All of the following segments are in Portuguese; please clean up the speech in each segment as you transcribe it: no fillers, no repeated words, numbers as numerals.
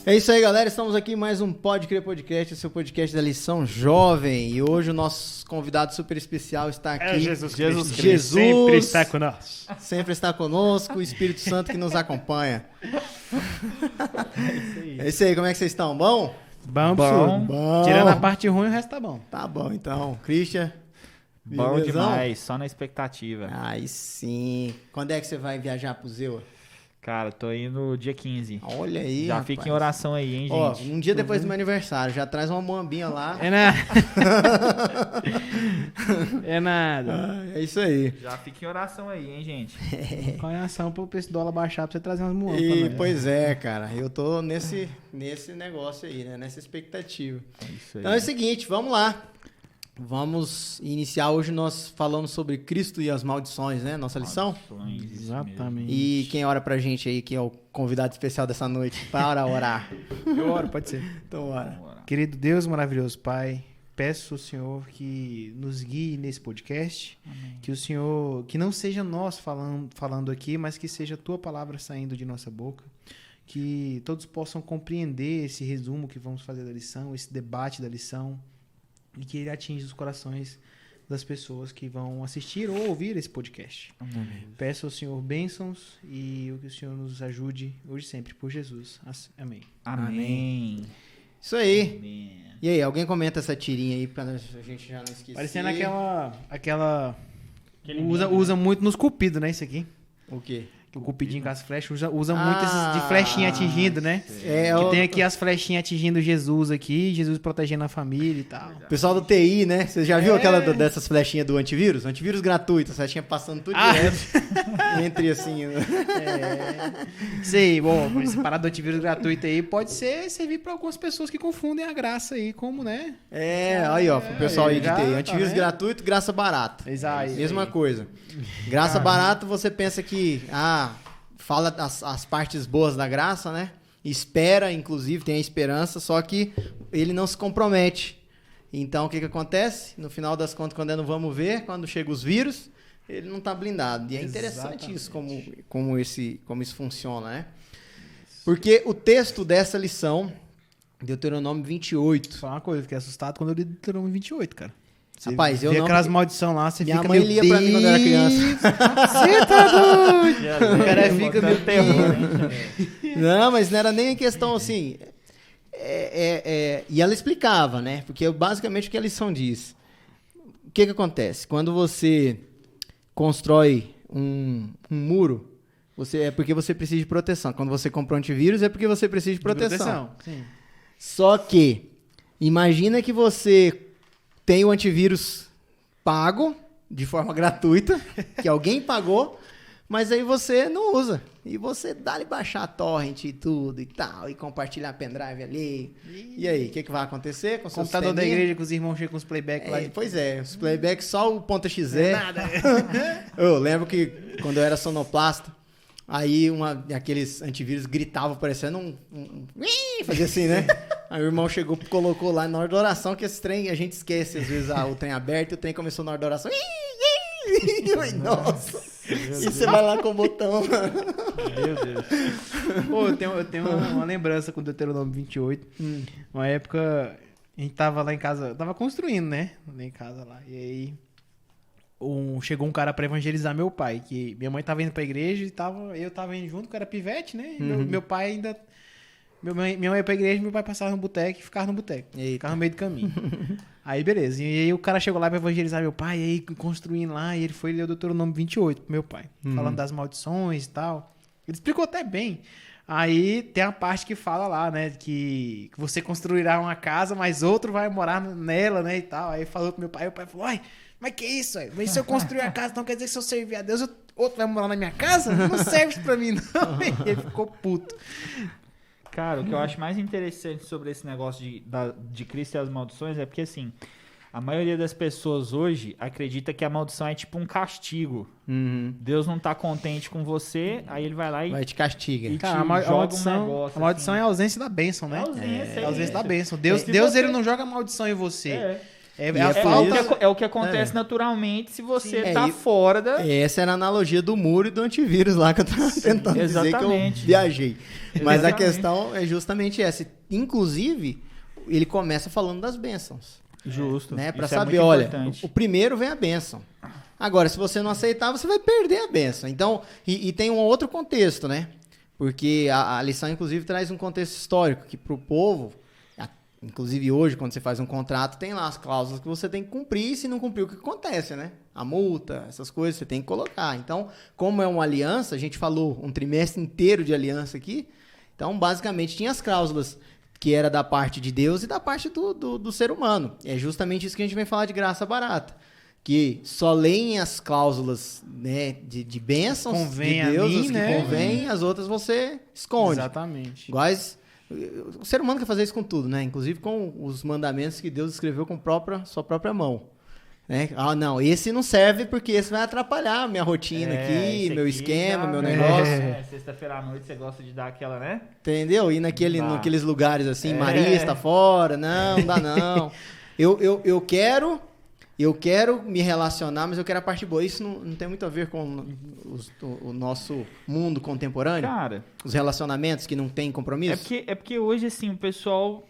É isso aí, galera. Estamos aqui em mais um Pode Crer Podcast, o seu podcast da Lição Jovem. E hoje o nosso convidado super especial está aqui. Jesus sempre está conosco. Sempre está conosco, o Espírito Santo que nos acompanha. É isso aí, como é que vocês estão? Bom? Bom. Tirando a parte ruim, o resto tá bom. Tá bom, então. Christian? Bom belezão? demais, só na expectativa. Aí sim. Quando é que você vai viajar pro Zewa? Cara, tô indo dia 15. Olha aí, Já rapaz. fica em oração aí, hein, Ó, gente? um dia depois do meu aniversário, já traz uma moambinha lá. É nada. É nada. É isso aí. Já fica em oração aí, hein, gente? Qual é a ação pro preço do dólar baixar pra você trazer umas moambas? E, pois é, cara, eu tô nesse negócio aí, né? Nessa expectativa. Isso aí. Então é o seguinte, vamos lá. Vamos iniciar hoje nós falando sobre Cristo e as maldições, né? Nossa lição. Exatamente. E quem ora pra gente aí, que é o convidado especial dessa noite, para orar. Eu oro, pode ser. Então, ora. Querido Deus, maravilhoso Pai, peço ao Senhor que nos guie nesse podcast. Amém. Que o Senhor, que não seja nós falando aqui, mas que seja a Tua palavra saindo de nossa boca. Que todos possam compreender esse resumo que vamos fazer da lição, esse debate da lição. E que ele atinja os corações das pessoas que vão assistir ou ouvir esse podcast. Amém. Peço ao Senhor bênçãos e que o Senhor nos ajude hoje e sempre, por Jesus. Amém. Amém. Isso aí. Amém. E aí, alguém comenta essa tirinha aí pra a gente já não esquecer. Parecendo aquela Aquele usa muito nos cupidos, né, isso aqui? O quê? O cupidinho com as flechas usa muito esses de flechinha atingindo, né? É, Que tem aqui as flechinhas atingindo Jesus aqui, Jesus protegendo a família e tal. o pessoal do TI, né? Você já viu aquela dessas flechinhas do antivírus? Antivírus gratuito, as flechinhas passando tudo direto. Entre assim. Sei, bom, esse parado do antivírus gratuito aí pode servir para algumas pessoas que confundem a graça aí como, né? Aí ó, pro pessoal aí de já, TI. tá Antivírus vendo? gratuito, graça barata. Exato. Mesma coisa. Graça barata, você pensa que, fala as partes boas da graça, né? Espera, inclusive, tem a esperança, só que ele não se compromete. Então, o que acontece? No final das contas, quando não vamos ver, quando chega os vírus, ele não está blindado. E é interessante isso, como isso funciona, né? Porque o texto dessa lição, Deuteronômio 28. Vou falar uma coisa, eu fiquei assustado quando eu li Deuteronômio 28, cara. Você Rapaz, eu vê não... aquelas maldições lá, você Minha fica mãe meio lia pra mim quando eu era criança. Você tá doido? O cara fica meio terror, Não, mas não era nem questão assim. E ela explicava, né? Porque basicamente o que a lição diz. O que acontece? Quando você constrói um muro, é porque você precisa de proteção. Quando você compra um antivírus, é porque você precisa de proteção. Sim. Só que, imagina que você tem o antivírus pago, de forma gratuita, que alguém pagou, mas aí você não usa. E você dá-lhe baixar a torrent e tudo e tal, e compartilhar pendrive ali. E aí, o que vai acontecer com o seu Computador da sisteminha? igreja que os irmãos chegam com os playback lá. Pois é, os playback só o .exe. Nada. Eu lembro que quando eu era sonoplasta, aí aqueles antivírus gritavam parecendo fazia assim, né? Aí o irmão chegou, colocou lá na hora da oração, que esse trem, a gente esquece às vezes o trem aberto, e o trem começou na hora da oração. Nossa! E você vai lá com o botão. Meu Deus. Pô, eu tenho uma lembrança com o Deuteronômio 28. Uma época, a gente tava lá em casa, tava construindo, né? Lá em casa lá. E aí, chegou um cara pra evangelizar meu pai, que minha mãe tava indo pra igreja e eu tava indo junto, que eu era pivete, né? E meu pai ainda... Minha mãe ia pra igreja, meu pai passava no boteco e ficava no boteco. Ficava no meio do caminho. Aí, beleza. E aí o cara chegou lá pra evangelizar meu pai, e aí construindo lá, e ele foi ler o Deuteronômio 28 pro meu pai. Falando das maldições e tal. Ele explicou até bem. Aí tem a parte que fala lá, né, que você construirá uma casa, mas outro vai morar nela, né, e tal. Aí falou pro meu pai falou, ai, mas que isso, aí? Mas se eu construir a casa, então quer dizer que se eu servir a Deus, outro vai morar na minha casa? Não serve pra mim, não. Ele ficou puto. Cara, o que eu acho mais interessante sobre esse negócio de Cristo e as maldições é porque, assim, a maioria das pessoas hoje acredita que a maldição é tipo um castigo. Deus não tá contente com você, aí ele vai lá e te castiga. Cara, joga maldição, um negócio. a maldição assim. é a ausência da bênção, né? É a ausência É a ausência da bênção. Se Deus você- ele não joga maldição em você. É o que acontece naturalmente se você tá fora da... Essa era a analogia do muro e do antivírus lá que eu tava tentando dizer que eu viajei. Mas a questão é justamente essa. Inclusive, ele começa falando das bênçãos. Justo. Né? Para saber, olha, o primeiro vem a bênção. Agora, se você não aceitar, você vai perder a bênção. Então, e tem um outro contexto, né? Porque a lição, inclusive, traz um contexto histórico, que para o povo, inclusive hoje, quando você faz um contrato, tem lá as cláusulas que você tem que cumprir, e se não cumprir, o que acontece, né? A multa, essas coisas, você tem que colocar. Então, como é uma aliança, a gente falou um trimestre inteiro de aliança aqui, então, basicamente, tinha as cláusulas que era da parte de Deus e da parte do ser humano. É justamente isso que a gente vem falar de graça barata. Que só leem as cláusulas, né, de bênçãos convém de Deus, a mim, as que né? convém, as outras você esconde. Exatamente. Iguais, o ser humano quer fazer isso com tudo, né? Inclusive com os mandamentos que Deus escreveu com sua própria mão. Né? Ah, não, esse não serve porque esse vai atrapalhar minha rotina aqui, meu esquema, meu negócio. Sexta-feira à noite você gosta de dar aquela, né? Entendeu? Ir naqueles lugares assim, Maria está fora, não dá não. Eu quero me relacionar, mas eu quero a parte boa. Isso não tem muito a ver com o nosso mundo contemporâneo? Cara, os relacionamentos que não tem compromisso? É porque hoje, assim, o pessoal...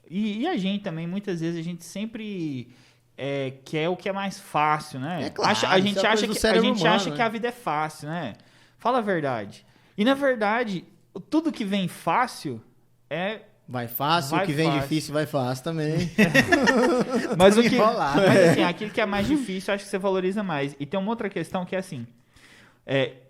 E a gente também, muitas vezes, a gente sempre quer o que é mais fácil, né? É claro, a gente acha né? que a vida é fácil, né? Fala a verdade. E, na verdade, tudo que vem fácil Vai fácil, o que vem difícil vai fácil também. Mas assim, aquilo que é mais difícil, acho que você valoriza mais. E tem uma outra questão que é assim,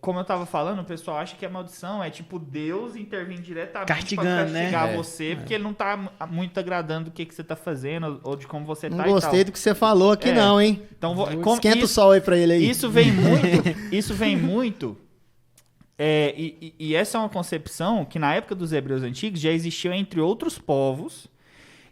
como eu tava falando, o pessoal acha que a maldição é tipo Deus intervir diretamente castigando, pra castigar né? você, porque ele não tá muito agradando do que você tá fazendo ou de como você não tá. Não gostei do que você falou aqui não, hein? Então, esquenta o sol aí pra ele aí. Isso vem muito... E essa é uma concepção que na época dos hebreus antigos já existiu entre outros povos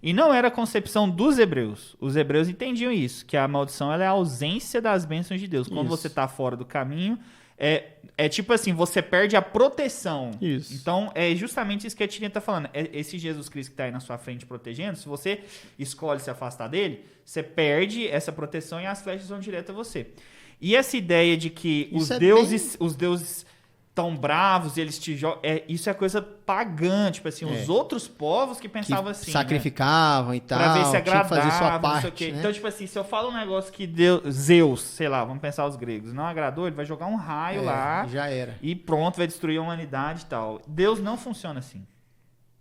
e não era a concepção dos hebreus. Os hebreus entendiam isso, que a maldição ela é a ausência das bênçãos de Deus. Quando você está fora do caminho, é tipo assim, você perde a proteção. Isso. Então, é justamente isso que a Tirinha está falando. Esse Jesus Cristo que está aí na sua frente protegendo, se você escolhe se afastar dele, você perde essa proteção e as flechas vão direto a você. E essa ideia de que os deuses tão bravos e eles te jogam. Isso é coisa pagã, tipo assim, os outros povos que pensavam assim. Sacrificavam, né? E tal. Pra ver se agradava, fazer sua parte, não sei o quê. né? Então, tipo assim, se eu falo um negócio que Zeus, sei lá, vamos pensar os gregos, não agradou, ele vai jogar um raio lá. Já era. E pronto, vai destruir a humanidade e tal. Deus não funciona assim.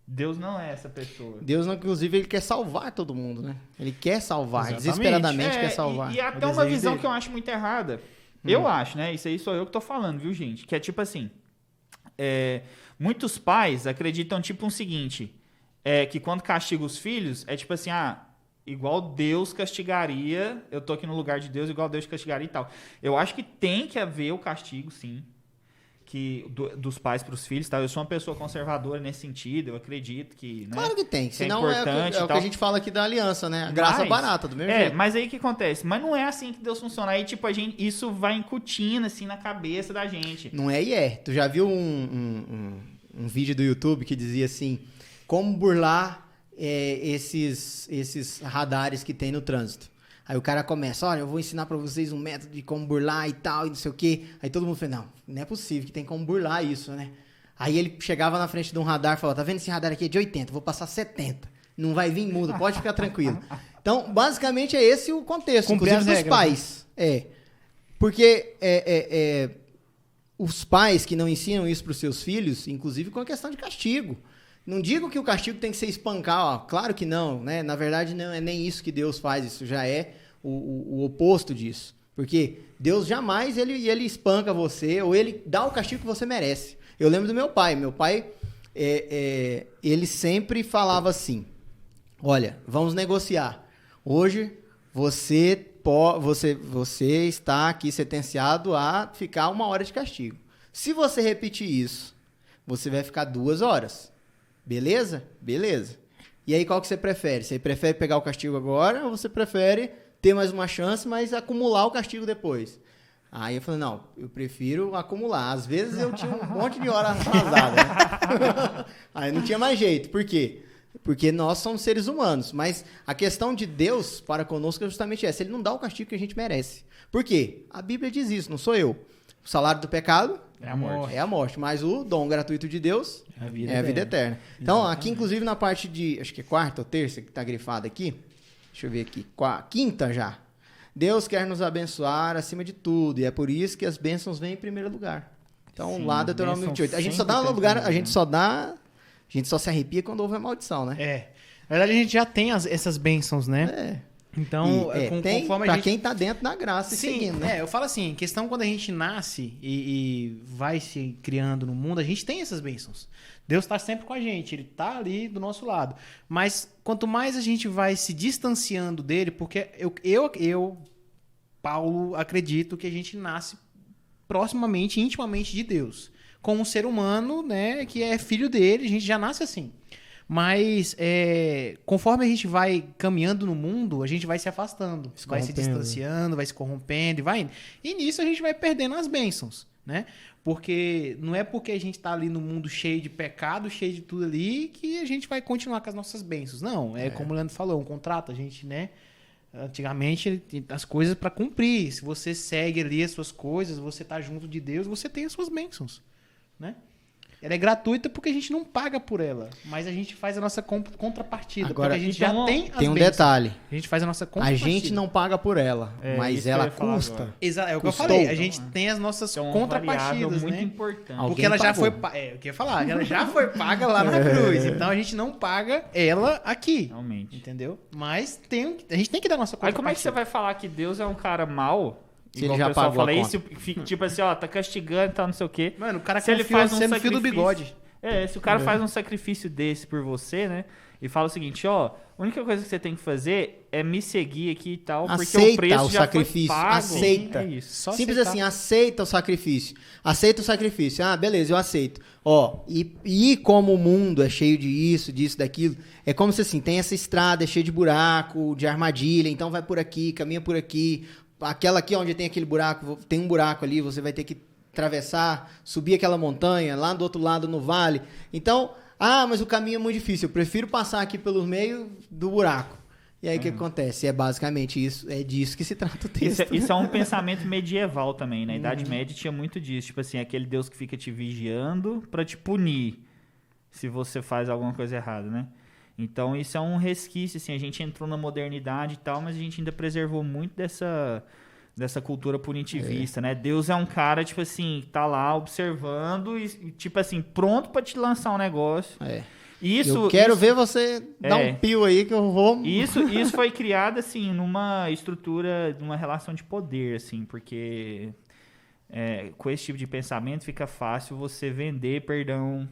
Deus não é essa pessoa. Deus, inclusive, ele quer salvar todo mundo, né? Ele quer salvar, Exatamente. desesperadamente quer salvar. E até uma visão que eu acho muito errada. Eu acho, né? Isso aí sou eu que tô falando, viu, gente? Que é tipo assim, muitos pais acreditam tipo o seguinte, que quando castiga os filhos, é tipo assim, igual Deus castigaria, eu tô aqui no lugar de Deus, igual Deus castigaria e tal. Eu acho que tem que haver o castigo, sim, dos pais para os filhos, tá? Eu sou uma pessoa conservadora nesse sentido, eu acredito que... Né, claro que tem, que senão é o que a gente fala aqui da aliança, né? A graça barata, do mesmo jeito. Mas aí o que acontece? Mas não é assim que Deus funciona. Aí, tipo, isso vai incutindo, assim, na cabeça da gente. Não é. Tu já viu um vídeo do YouTube que dizia assim, como burlar esses radares que tem no trânsito? Aí o cara começa, olha, eu vou ensinar pra vocês um método de como burlar e tal, e não sei o quê. Aí todo mundo fala, não é possível que tem como burlar isso, né? Aí ele chegava na frente de um radar e falava, tá vendo esse radar aqui é de 80, vou passar 70. Não vai vir mudo, pode ficar tranquilo. Então, basicamente é esse o contexto, inclusive dos pais. Porque os pais que não ensinam isso pros seus filhos, inclusive com a questão de castigo. Não digo que o castigo tem que ser espancar, claro que não, né? Na verdade, não é nem isso que Deus faz, isso já é o oposto disso. Porque Deus jamais ele espanca você, ou ele dá o castigo que você merece. Eu lembro do meu pai. Meu pai, ele sempre falava assim, olha, vamos negociar. Hoje, você está aqui sentenciado a ficar 1 hora de castigo. Se você repetir isso, você vai ficar 2 horas. Beleza? Beleza. E aí, qual que você prefere? Você prefere pegar o castigo agora ou você prefere ter mais uma chance, mas acumular o castigo depois? Aí eu falei, não, eu prefiro acumular. Às vezes eu tinha um monte de hora atrasada. Né? Aí não tinha mais jeito. Por quê? Porque nós somos seres humanos. Mas a questão de Deus para conosco é justamente essa. Ele não dá o castigo que a gente merece. Por quê? A Bíblia diz isso, não sou eu. O salário do pecado É a morte. é a morte. Mas o dom gratuito de Deus É é a vida eterna. Então, aqui, inclusive, na parte de, acho que é quarta ou terça, que está grifada aqui. Deixa eu ver aqui. Quinta já. Deus quer nos abençoar acima de tudo. E é por isso que as bênçãos vêm em primeiro lugar. Então, Sim, lá do Deuteronômio bênção 28. A gente só sempre dá tem lugar, primeiro a gente lugar. só se arrepia quando houve a maldição, né? É. Na verdade, a gente já tem essas bênçãos, né? É. Então, Tem conforme pra a gente... quem tá dentro da graça e Sim, seguindo, né? eu falo assim, questão quando a gente nasce e vai se criando no mundo, a gente tem essas bênçãos. Deus está sempre com a gente, Ele está ali do nosso lado. Mas quanto mais a gente vai se distanciando dele, porque eu Paulo, acredito que a gente nasce proximamente, intimamente de Deus. Como um ser humano, né, que é filho dele, a gente já nasce assim. Mas conforme a gente vai caminhando no mundo, a gente vai se afastando, vai se distanciando, vai se corrompendo e vai indo. E nisso a gente vai perdendo as bênçãos, né? Porque não é porque a gente está ali no mundo cheio de pecado, cheio de tudo ali, que a gente vai continuar com as nossas bênçãos. Não, como o Leandro falou, um contrato, a gente, né? Antigamente as coisas para cumprir. Se você segue ali as suas coisas, você tá junto de Deus, você tem as suas bênçãos, né? Ela é gratuita porque a gente não paga por ela, mas a gente faz a nossa contrapartida. Agora, porque a gente então, já tem as Tem um bênçãos. detalhe. A gente faz a nossa A contrapartida. gente não paga por ela, É, mas isso que eu ela ia falar custa. agora. É o que eu Custou. falei. A gente tem as nossas É uma variável contrapartidas, muito né? importante. Alguém Porque ela já pagou. foi... eu queria falar. Ela já foi paga lá na cruz. Então a gente não paga ela aqui. Realmente. Entendeu? Mas a gente tem que dar a nossa Aí contrapartida. como é que você vai falar que Deus é um cara mau? Se Igual ele já o pessoal pagou a fala conta. isso, fica tipo assim, ó, tá castigando e tal, não sei o quê. Mano, o cara Se ele confia faz um você no fio do sacrifício- bigode. Se o cara faz um sacrifício desse por você, né? E fala o seguinte, ó, a única coisa que você tem que fazer é me seguir aqui e tal, porque o Aceita preço o já sacrifício, foi pago. aceita. É isso. Só Simples aceitar. assim, aceita o sacrifício. Aceita o sacrifício. Ah, beleza, eu aceito. Ó, e como o mundo é cheio de isso, disso, daquilo, é como se assim, tem essa estrada é cheia de buraco, de armadilha, então vai por aqui, caminha por aqui. Aquela aqui onde tem aquele buraco, tem um buraco ali, você vai ter que atravessar, subir aquela montanha, lá do outro lado no vale. Então, mas o caminho é muito difícil, eu prefiro passar aqui pelo meio do buraco. E aí o que acontece? É basicamente isso, é disso que se trata o texto. Isso é um pensamento medieval também. Na Idade Média tinha muito disso. Tipo assim, aquele Deus que fica te vigiando pra te punir se você faz alguma coisa errada, né? Então isso é um resquício, assim, a gente entrou na modernidade e tal, mas a gente ainda preservou muito dessa cultura punitivista, né? Deus é um cara, tipo assim, que tá lá observando e, tipo assim, pronto pra te lançar um negócio. Eu quero ver você dar um pio aí que eu vou... Isso foi criado, assim, numa estrutura, numa relação de poder, assim, porque com esse tipo de pensamento fica fácil você vender perdão.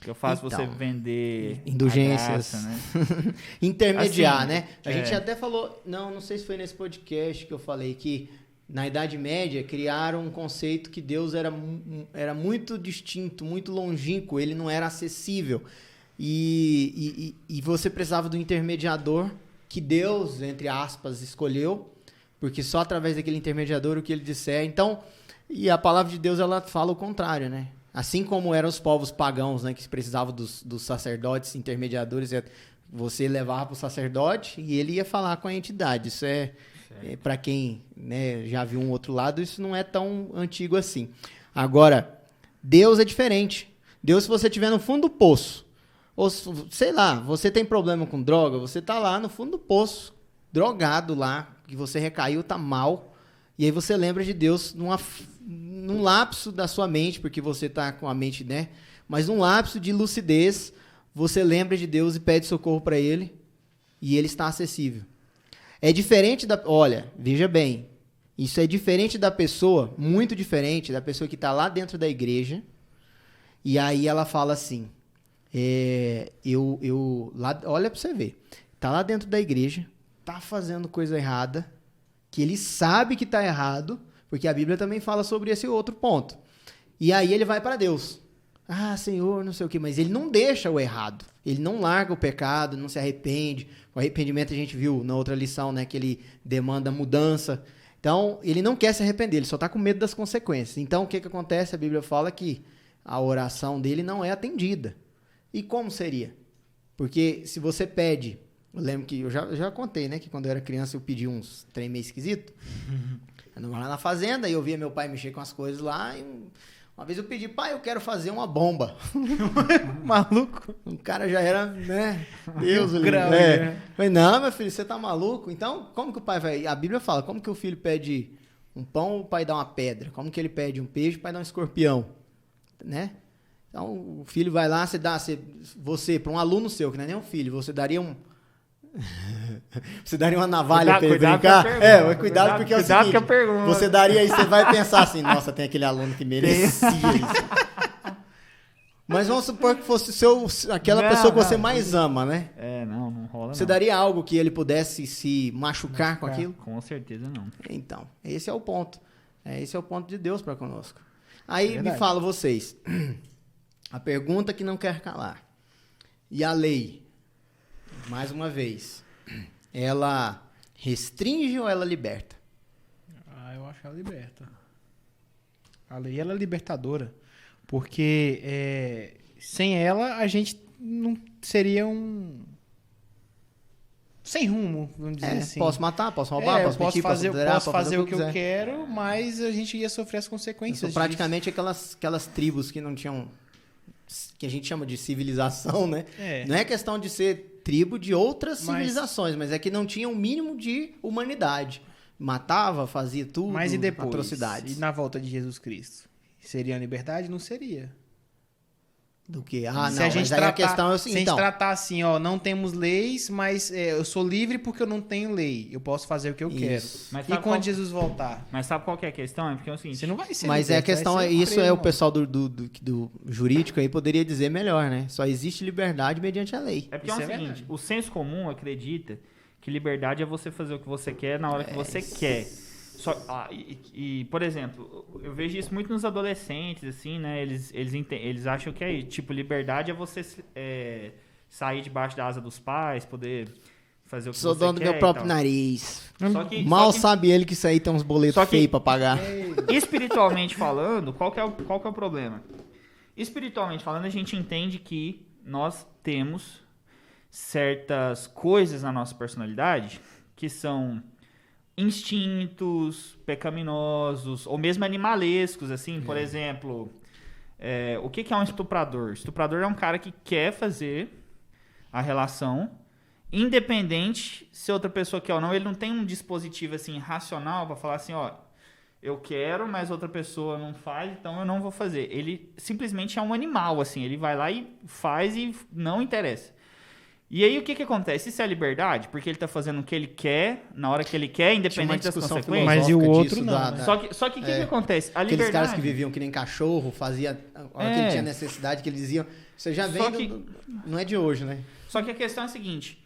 Eu faço Então, você vender indulgências, graça, né? intermediar, Assim, né? A gente até falou, não sei se foi nesse podcast que eu falei que na Idade Média criaram um conceito que Deus era muito distinto, muito longínquo, ele não era acessível. E você precisava do intermediador que Deus, entre aspas, escolheu, porque só através daquele intermediador o que ele disser. Então, e a palavra de Deus ela fala o contrário, né? Assim como eram os povos pagãos, né, que precisavam dos sacerdotes intermediadores, você levava para o sacerdote e ele ia falar com a entidade. Isso para quem, né, já viu um outro lado, isso não é tão antigo assim. Agora, Deus é diferente. Deus, se você estiver no fundo do poço, ou sei lá, você tem problema com droga, você tá lá no fundo do poço, drogado lá, que você recaiu, tá mal, e aí você lembra de Deus num lapso da sua mente, porque você tá com a mente, né? Mas num lapso de lucidez, você lembra de Deus e pede socorro para Ele, e Ele está acessível. É diferente olha, veja bem, isso é diferente da pessoa, muito diferente da pessoa que está lá dentro da igreja, e aí ela fala assim, olha para você ver, tá lá dentro da igreja, tá fazendo coisa errada, que ele sabe que tá errado, porque a Bíblia também fala sobre esse outro ponto. E aí ele vai para Deus. Ah, Senhor, não sei o quê, mas ele não deixa o errado. Ele não larga o pecado, não se arrepende. O arrependimento a gente viu na outra lição, né, que ele demanda mudança. Então, ele não quer se arrepender, ele só está com medo das consequências. Então, o que acontece? A Bíblia fala que a oração dele não é atendida. E como seria? Porque se você pede... Eu lembro que eu já contei, né? Que quando eu era criança eu pedi uns trem meio esquisito. Eu não ia lá na fazenda e eu via meu pai mexer com as coisas lá. E uma vez eu pedi, pai, eu quero fazer uma bomba. Maluco. O cara já era, né? Deus, grau, né? Falei, não, meu filho, você tá maluco? Então, como que o pai vai... A Bíblia fala, como que o filho pede um pão, o pai dá uma pedra? Como que ele pede um peixe, o pai dá um escorpião? Né? Então, o filho vai lá, você para um aluno seu, que não é nem um filho, você daria uma navalha para ele brincar? Mas cuidado porque é o seguinte, você daria aí, você vai pensar assim, nossa, tem aquele aluno que merecia isso. Mas vamos supor que fosse aquela pessoa que você mais ama, né? Não rola. Você daria algo que ele pudesse se machucar com aquilo? Com certeza não. Então, esse é o ponto. Esse é o ponto de Deus para conosco. Aí me fala vocês, a pergunta que não quer calar. E a lei? Mais uma vez, ela restringe ou ela liberta? Eu acho que ela liberta. A lei, ela é libertadora. Porque sem ela, a gente não seria sem rumo, vamos dizer assim. Posso matar, posso roubar, posso mentir, posso fazer o que eu quero, mas a gente ia sofrer as consequências disso. Praticamente aquelas tribos que não tinham... que a gente chama de civilização, né? Não é questão de ser tribo de outras civilizações, mas é que não tinha um mínimo de humanidade. Matava, fazia tudo, mas e depois? Atrocidades. E na volta de Jesus Cristo? Seria a liberdade? Não seria. Do que? Se a gente a questão é o seguinte, se a gente tratar assim, não temos leis, mas eu sou livre porque eu não tenho lei. Eu posso fazer o que eu quero. Mas e quando Jesus voltar? Mas sabe qual que é a questão? É porque é o seguinte... Você não vai ser mas liberto, a questão isso o pessoal do jurídico aí poderia dizer melhor, né? Só existe liberdade mediante a lei. É porque é o seguinte, o senso comum acredita que liberdade é você fazer o que você quer na hora que você quer. Por exemplo, eu vejo isso muito nos adolescentes, assim, né? Eles acham que é isso. Tipo, liberdade é você sair debaixo da asa dos pais, poder fazer o que você quer. Sou dono do meu próprio nariz. Mal sabe ele que isso aí tem uns boletos feios pra pagar. Espiritualmente falando, qual que é o problema? Espiritualmente falando, a gente entende que nós temos certas coisas na nossa personalidade que são... instintos pecaminosos ou mesmo animalescos, assim, por exemplo, o que é um estuprador? Estuprador é um cara que quer fazer a relação independente se outra pessoa quer ou não. Ele não tem um dispositivo assim racional para falar assim, eu quero, mas outra pessoa não faz, então eu não vou fazer. Ele simplesmente é um animal, assim, ele vai lá e faz e não interessa. E aí o que acontece? Isso é liberdade? Porque ele tá fazendo o que ele quer, na hora que ele quer, independente das consequências. Mas e o outro não. Né? Só que o que acontece? A liberdade... Aqueles caras que viviam que nem cachorro, fazia a hora que ele tinha necessidade, que eles diziam... Você já vem não é de hoje, né? Só que a questão é a seguinte,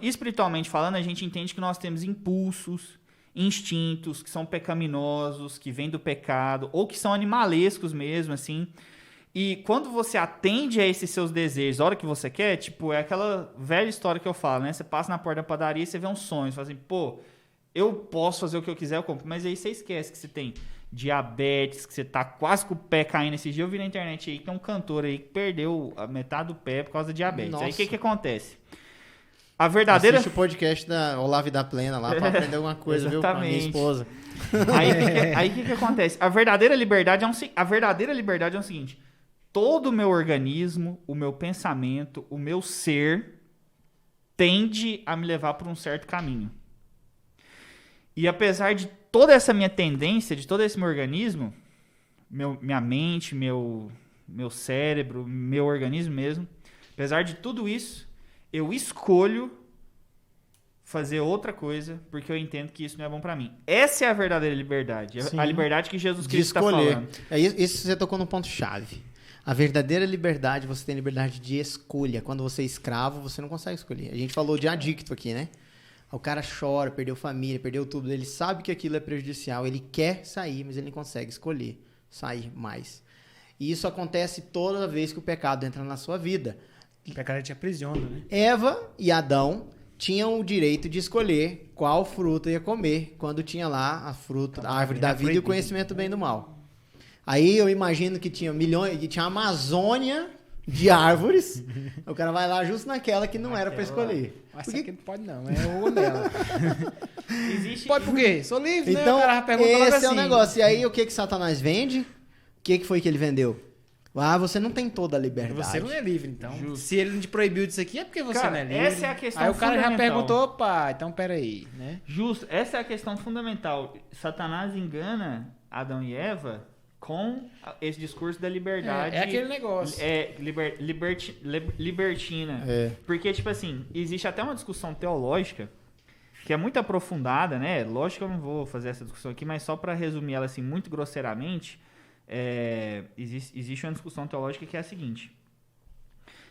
espiritualmente falando, a gente entende que nós temos impulsos, instintos que são pecaminosos, que vêm do pecado, ou que são animalescos mesmo, assim... E quando você atende a esses seus desejos, a hora que você quer, tipo, é aquela velha história que eu falo, né? Você passa na porta da padaria e você vê um sonho, você fala assim, eu posso fazer o que eu quiser, eu compro. Mas aí você esquece que você tem diabetes, que você tá quase com o pé caindo. Esses dias eu vi na internet aí que tem um cantor aí que perdeu a metade do pé por causa da diabetes. Nossa. Aí o que acontece? A verdadeira... Assiste o podcast da Olavo da Plena lá pra aprender alguma coisa, viu? Com a minha esposa. Aí o que acontece? A verdadeira liberdade é o seguinte... Todo o meu organismo, o meu pensamento, o meu ser tende a me levar por um certo caminho. E apesar de toda essa minha tendência, de todo esse meu organismo, minha mente, meu cérebro, meu organismo mesmo, apesar de tudo isso, eu escolho fazer outra coisa porque eu entendo que isso não é bom pra mim. Essa é a verdadeira liberdade. Sim. A liberdade que Jesus Cristo está falando. Isso você tocou num ponto-chave. A verdadeira liberdade, você tem liberdade de escolha. Quando você é escravo, você não consegue escolher. A gente falou de adicto aqui, né? O cara chora, perdeu família, perdeu tudo. Ele sabe que aquilo é prejudicial. Ele quer sair, mas ele não consegue escolher sair mais. E isso acontece toda vez que o pecado entra na sua vida. O pecado te aprisiona, né? Eva e Adão tinham o direito de escolher qual fruta ia comer quando tinha lá a fruta, a árvore da vida e o conhecimento do bem e do mal. Aí eu imagino que tinha milhões, que tinha a Amazônia de árvores. O cara vai lá justo naquela que não era pra escolher. Mas Porque- aqui não pode não, é o dela. Existe... Pode por quê? Sou livre, né? Então, O cara já pergunta logo esse é o assim. negócio. E aí, o que Satanás vende? O que foi que ele vendeu? Ah, você não tem toda a liberdade. Você não é livre, então. Justo. Se ele não te proibiu disso aqui, é porque você Cara, não é livre. essa é a questão Aí o cara já fundamental. perguntou, opa, então peraí, né? Justo, essa é a questão fundamental. Satanás engana Adão e Eva com esse discurso da liberdade. É aquele negócio. Libertina. É. Porque, tipo assim, existe até uma discussão teológica que é muito aprofundada, né? Lógico que eu não vou fazer essa discussão aqui, mas só para resumir ela assim muito grosseiramente, existe uma discussão teológica que é a seguinte: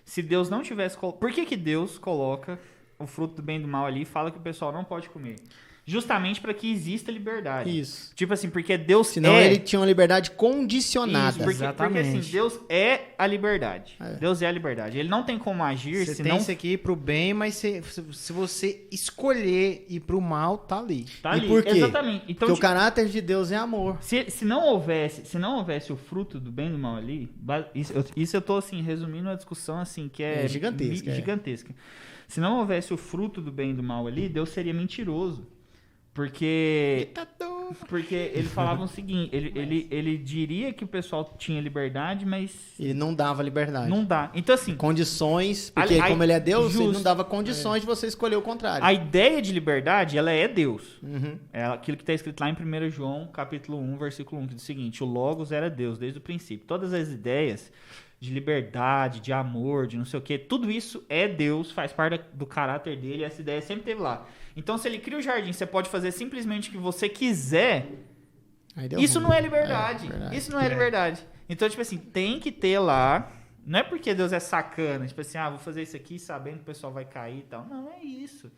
se Deus não tivesse... Por que Deus coloca o fruto do bem e do mal ali e fala que o pessoal não pode comer? Justamente para que exista liberdade. Isso. Tipo assim, porque Deus Senão ele tinha uma liberdade condicionada. Isso, porque Exatamente. assim, Deus é a liberdade. É. Deus é a liberdade. Ele não tem como agir Você se tem não... isso aqui pro bem, mas se você escolher ir pro mal, tá ali. Tá E ali. por quê? Exatamente. Então, Porque o tipo, caráter de Deus é amor. se não houvesse o fruto do bem e do mal ali, isso eu tô assim resumindo uma discussão assim que é gigantesca, é. gigantesca. Se não houvesse o fruto do bem e do mal ali, Deus seria mentiroso. Porque ele falava o seguinte, ele diria que o pessoal tinha liberdade, mas Ele não dava liberdade. não dá. Então assim, Condições, porque Aí- como ele é Deus, ele justo. não dava condições de você escolher o contrário. a ideia de liberdade, ela é Deus. Uhum. É aquilo que está escrito lá em 1 João, capítulo 1, versículo 1, que diz o seguinte: o Logos era Deus desde o princípio. Todas as ideias de liberdade, de amor, de não sei o quê, tudo isso é Deus, faz parte do caráter dele, essa ideia sempre teve lá. Então, se ele cria o jardim, você pode fazer simplesmente o que você quiser, Aí deu isso ruim. não é liberdade. verdade. Isso não é liberdade. Então, tipo assim, tem que ter lá. Não é porque Deus é sacana, tipo assim, vou fazer isso aqui sabendo que o pessoal vai cair e tal. Não, é isso.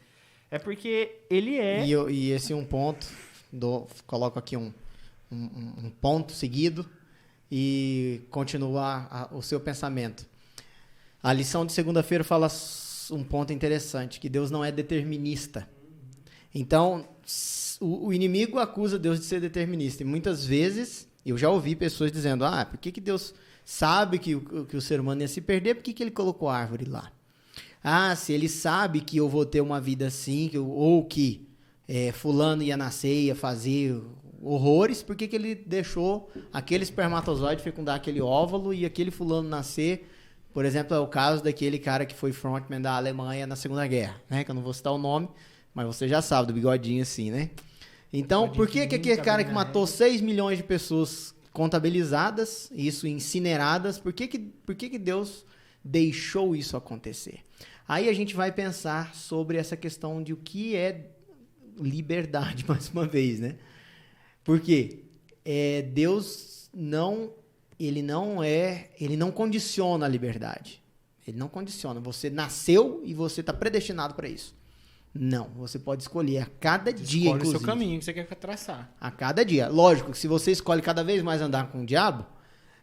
É porque ele é. E esse um ponto, coloco aqui um ponto seguido e continua o seu pensamento. A lição de segunda-feira fala um ponto interessante, que Deus não é determinista. Então, o inimigo acusa Deus de ser determinista. E muitas vezes, eu já ouvi pessoas dizendo, por que Deus sabe que o ser humano ia se perder, por que ele colocou a árvore lá? Se ele sabe que eu vou ter uma vida assim, ou que fulano ia nascer, ia fazer horrores, por que ele deixou aquele espermatozoide fecundar aquele óvulo e aquele fulano nascer? Por exemplo, é o caso daquele cara que foi frontman da Alemanha na Segunda Guerra, né? Que eu não vou citar o nome, mas você já sabe, do bigodinho assim, né? Então, por que aquele cara que matou 6 milhões de pessoas contabilizadas, isso incineradas, por que Deus deixou isso acontecer? Aí a gente vai pensar sobre essa questão de o que é liberdade, mais uma vez, né? Porque Deus ele não condiciona a liberdade. Ele não condiciona. Você nasceu e você está predestinado para isso. Não, você pode escolher a cada dia, Escolhe inclusive. o seu caminho que você quer traçar. A cada dia. Lógico que se você escolhe cada vez mais andar com o diabo,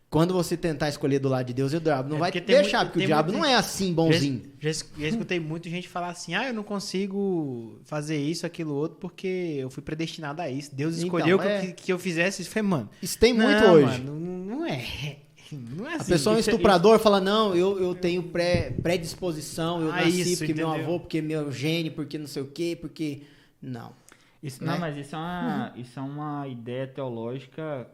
quando você tentar escolher do lado de Deus, o diabo não vai te porque tem deixar, muito- porque o tem diabo muito- não é assim bonzinho. Já escutei muita gente falar assim, eu não consigo fazer isso, aquilo, outro, porque eu fui predestinado a isso. Deus Então, escolheu que eu fizesse isso. Falei, mano, Isso tem muito não, hoje. Mano, não é. Não é A assim. pessoa é um estuprador fala, não, eu tenho predisposição, eu nasci isso, porque meu entendeu? avô, porque meu gene, porque não sei o quê, porque... Não. Não, né? mas isso é uma ideia teológica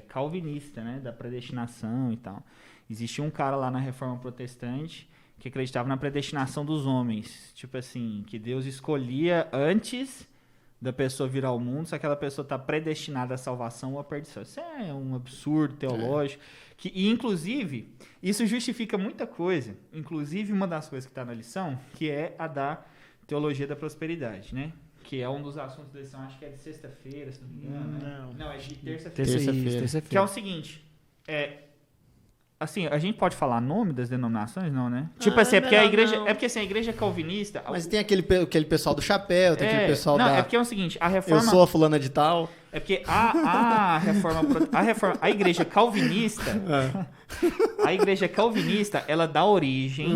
calvinista, né? Da predestinação e tal. Existia um cara lá na Reforma Protestante que acreditava na predestinação dos homens. Tipo assim, que Deus escolhia antes da pessoa vir ao mundo se aquela pessoa está predestinada à salvação ou à perdição. Isso é um absurdo teológico. E, inclusive, isso justifica muita coisa. Inclusive, uma das coisas que está na lição, que é a da teologia da prosperidade, né? Que é um dos assuntos da lição, acho que é de sexta-feira, se não me engano. Né? Não, é de terça-feira. Terça-feira. Que é o seguinte, assim, a gente pode falar nome das denominações, não, né? Tipo assim, é porque a igreja, não. é porque assim, a igreja calvinista... Mas tem aquele pessoal do chapéu, tem aquele pessoal não, da... é porque é o seguinte, a Eu reforma... sou a fulana de tal. É porque a igreja calvinista, a igreja calvinista, ela dá origem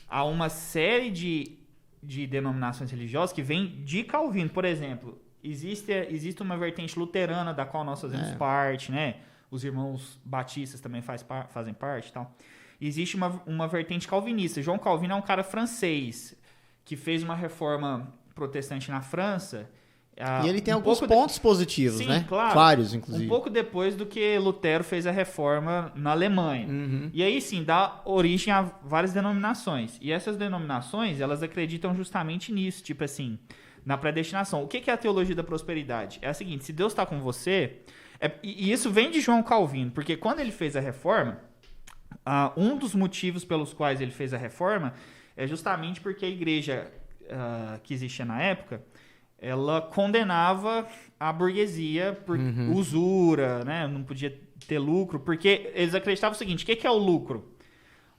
a uma série de denominações religiosas que vem de Calvino. Por exemplo, existe uma vertente luterana da qual nós fazemos parte, né? Os irmãos batistas também fazem parte e tal. existe uma vertente calvinista. João Calvino é um cara francês que fez uma reforma protestante na França. E ele tem alguns pontos positivos, Sim, né? Claro, Vários, inclusive. Um pouco depois do que Lutero fez a reforma na Alemanha. E aí, sim, dá origem a várias denominações. E essas denominações, elas acreditam justamente nisso, tipo assim, na predestinação. O que é a teologia da prosperidade? É a seguinte, se Deus está com você... E isso vem de João Calvino, porque quando ele fez a reforma, um dos motivos pelos quais ele fez a reforma é justamente porque a igreja que existia na época... ela condenava a burguesia por usura, né? Não podia ter lucro, porque eles acreditavam o seguinte, o que é o lucro?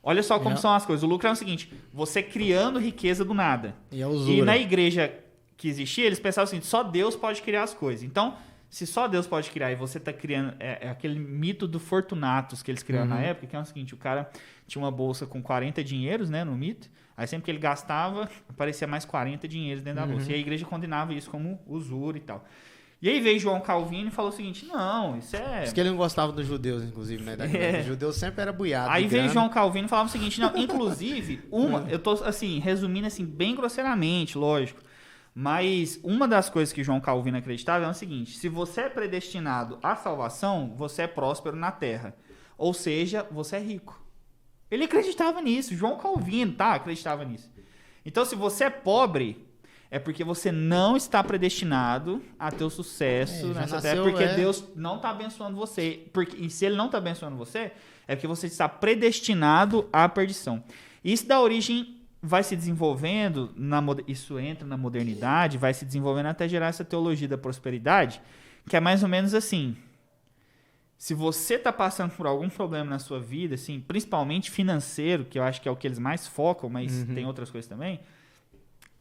Olha só como são as coisas. O lucro é o seguinte, você criando riqueza do nada. E a usura. E na igreja que existia, eles pensavam assim, só Deus pode criar as coisas. Então, se só Deus pode criar e você está criando... É aquele mito do Fortunatus que eles criaram na época, que é o seguinte, o cara tinha uma bolsa com 40 dinheiros, né, no mito. Aí sempre que ele gastava, aparecia mais 40 dinheiros dentro da bolsa. E a igreja condenava isso como usura e tal. E aí veio João Calvino e falou o seguinte, não, isso é... Diz que ele não gostava dos judeus, inclusive, né? Os judeus sempre era buiado. Aí veio João Calvino e falava o seguinte, não, inclusive, eu tô assim, resumindo assim, bem grosseiramente, lógico, mas uma das coisas que João Calvino acreditava é o seguinte, se você é predestinado à salvação, você é próspero na terra. Ou seja, você é rico. Ele acreditava nisso, João Calvino, tá? Acreditava nisso. Então, se você é pobre, é porque você não está predestinado a ter o sucesso nessa terra, porque Deus não está abençoando você. E se ele não está abençoando você, é porque você está predestinado à perdição. Isso da origem vai se desenvolvendo, isso entra na modernidade, vai se desenvolvendo até gerar essa teologia da prosperidade, que é mais ou menos assim... Se você está passando por algum problema na sua vida, assim, principalmente financeiro, que eu acho que é o que eles mais focam, mas tem outras coisas também.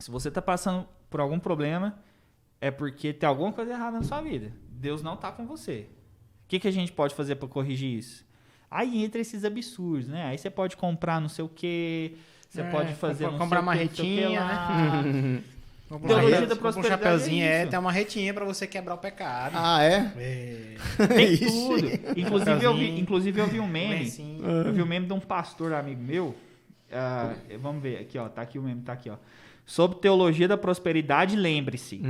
Se você está passando por algum problema, é porque tem alguma coisa errada na sua vida. Deus não está com você. O que a gente pode fazer para corrigir isso? Aí entra esses absurdos, né? Aí você pode comprar não sei o quê, você pode fazer comprar uma retinha, né? Teologia da prosperidade. Um chapeuzinho tem uma retinha pra você quebrar o pecado. Ah, é? Tem tudo. Inclusive eu vi um meme. Eu vi um meme de um pastor amigo meu. Vamos ver aqui, ó. Tá aqui o meme, tá aqui, ó. Sobre teologia da prosperidade, lembre-se.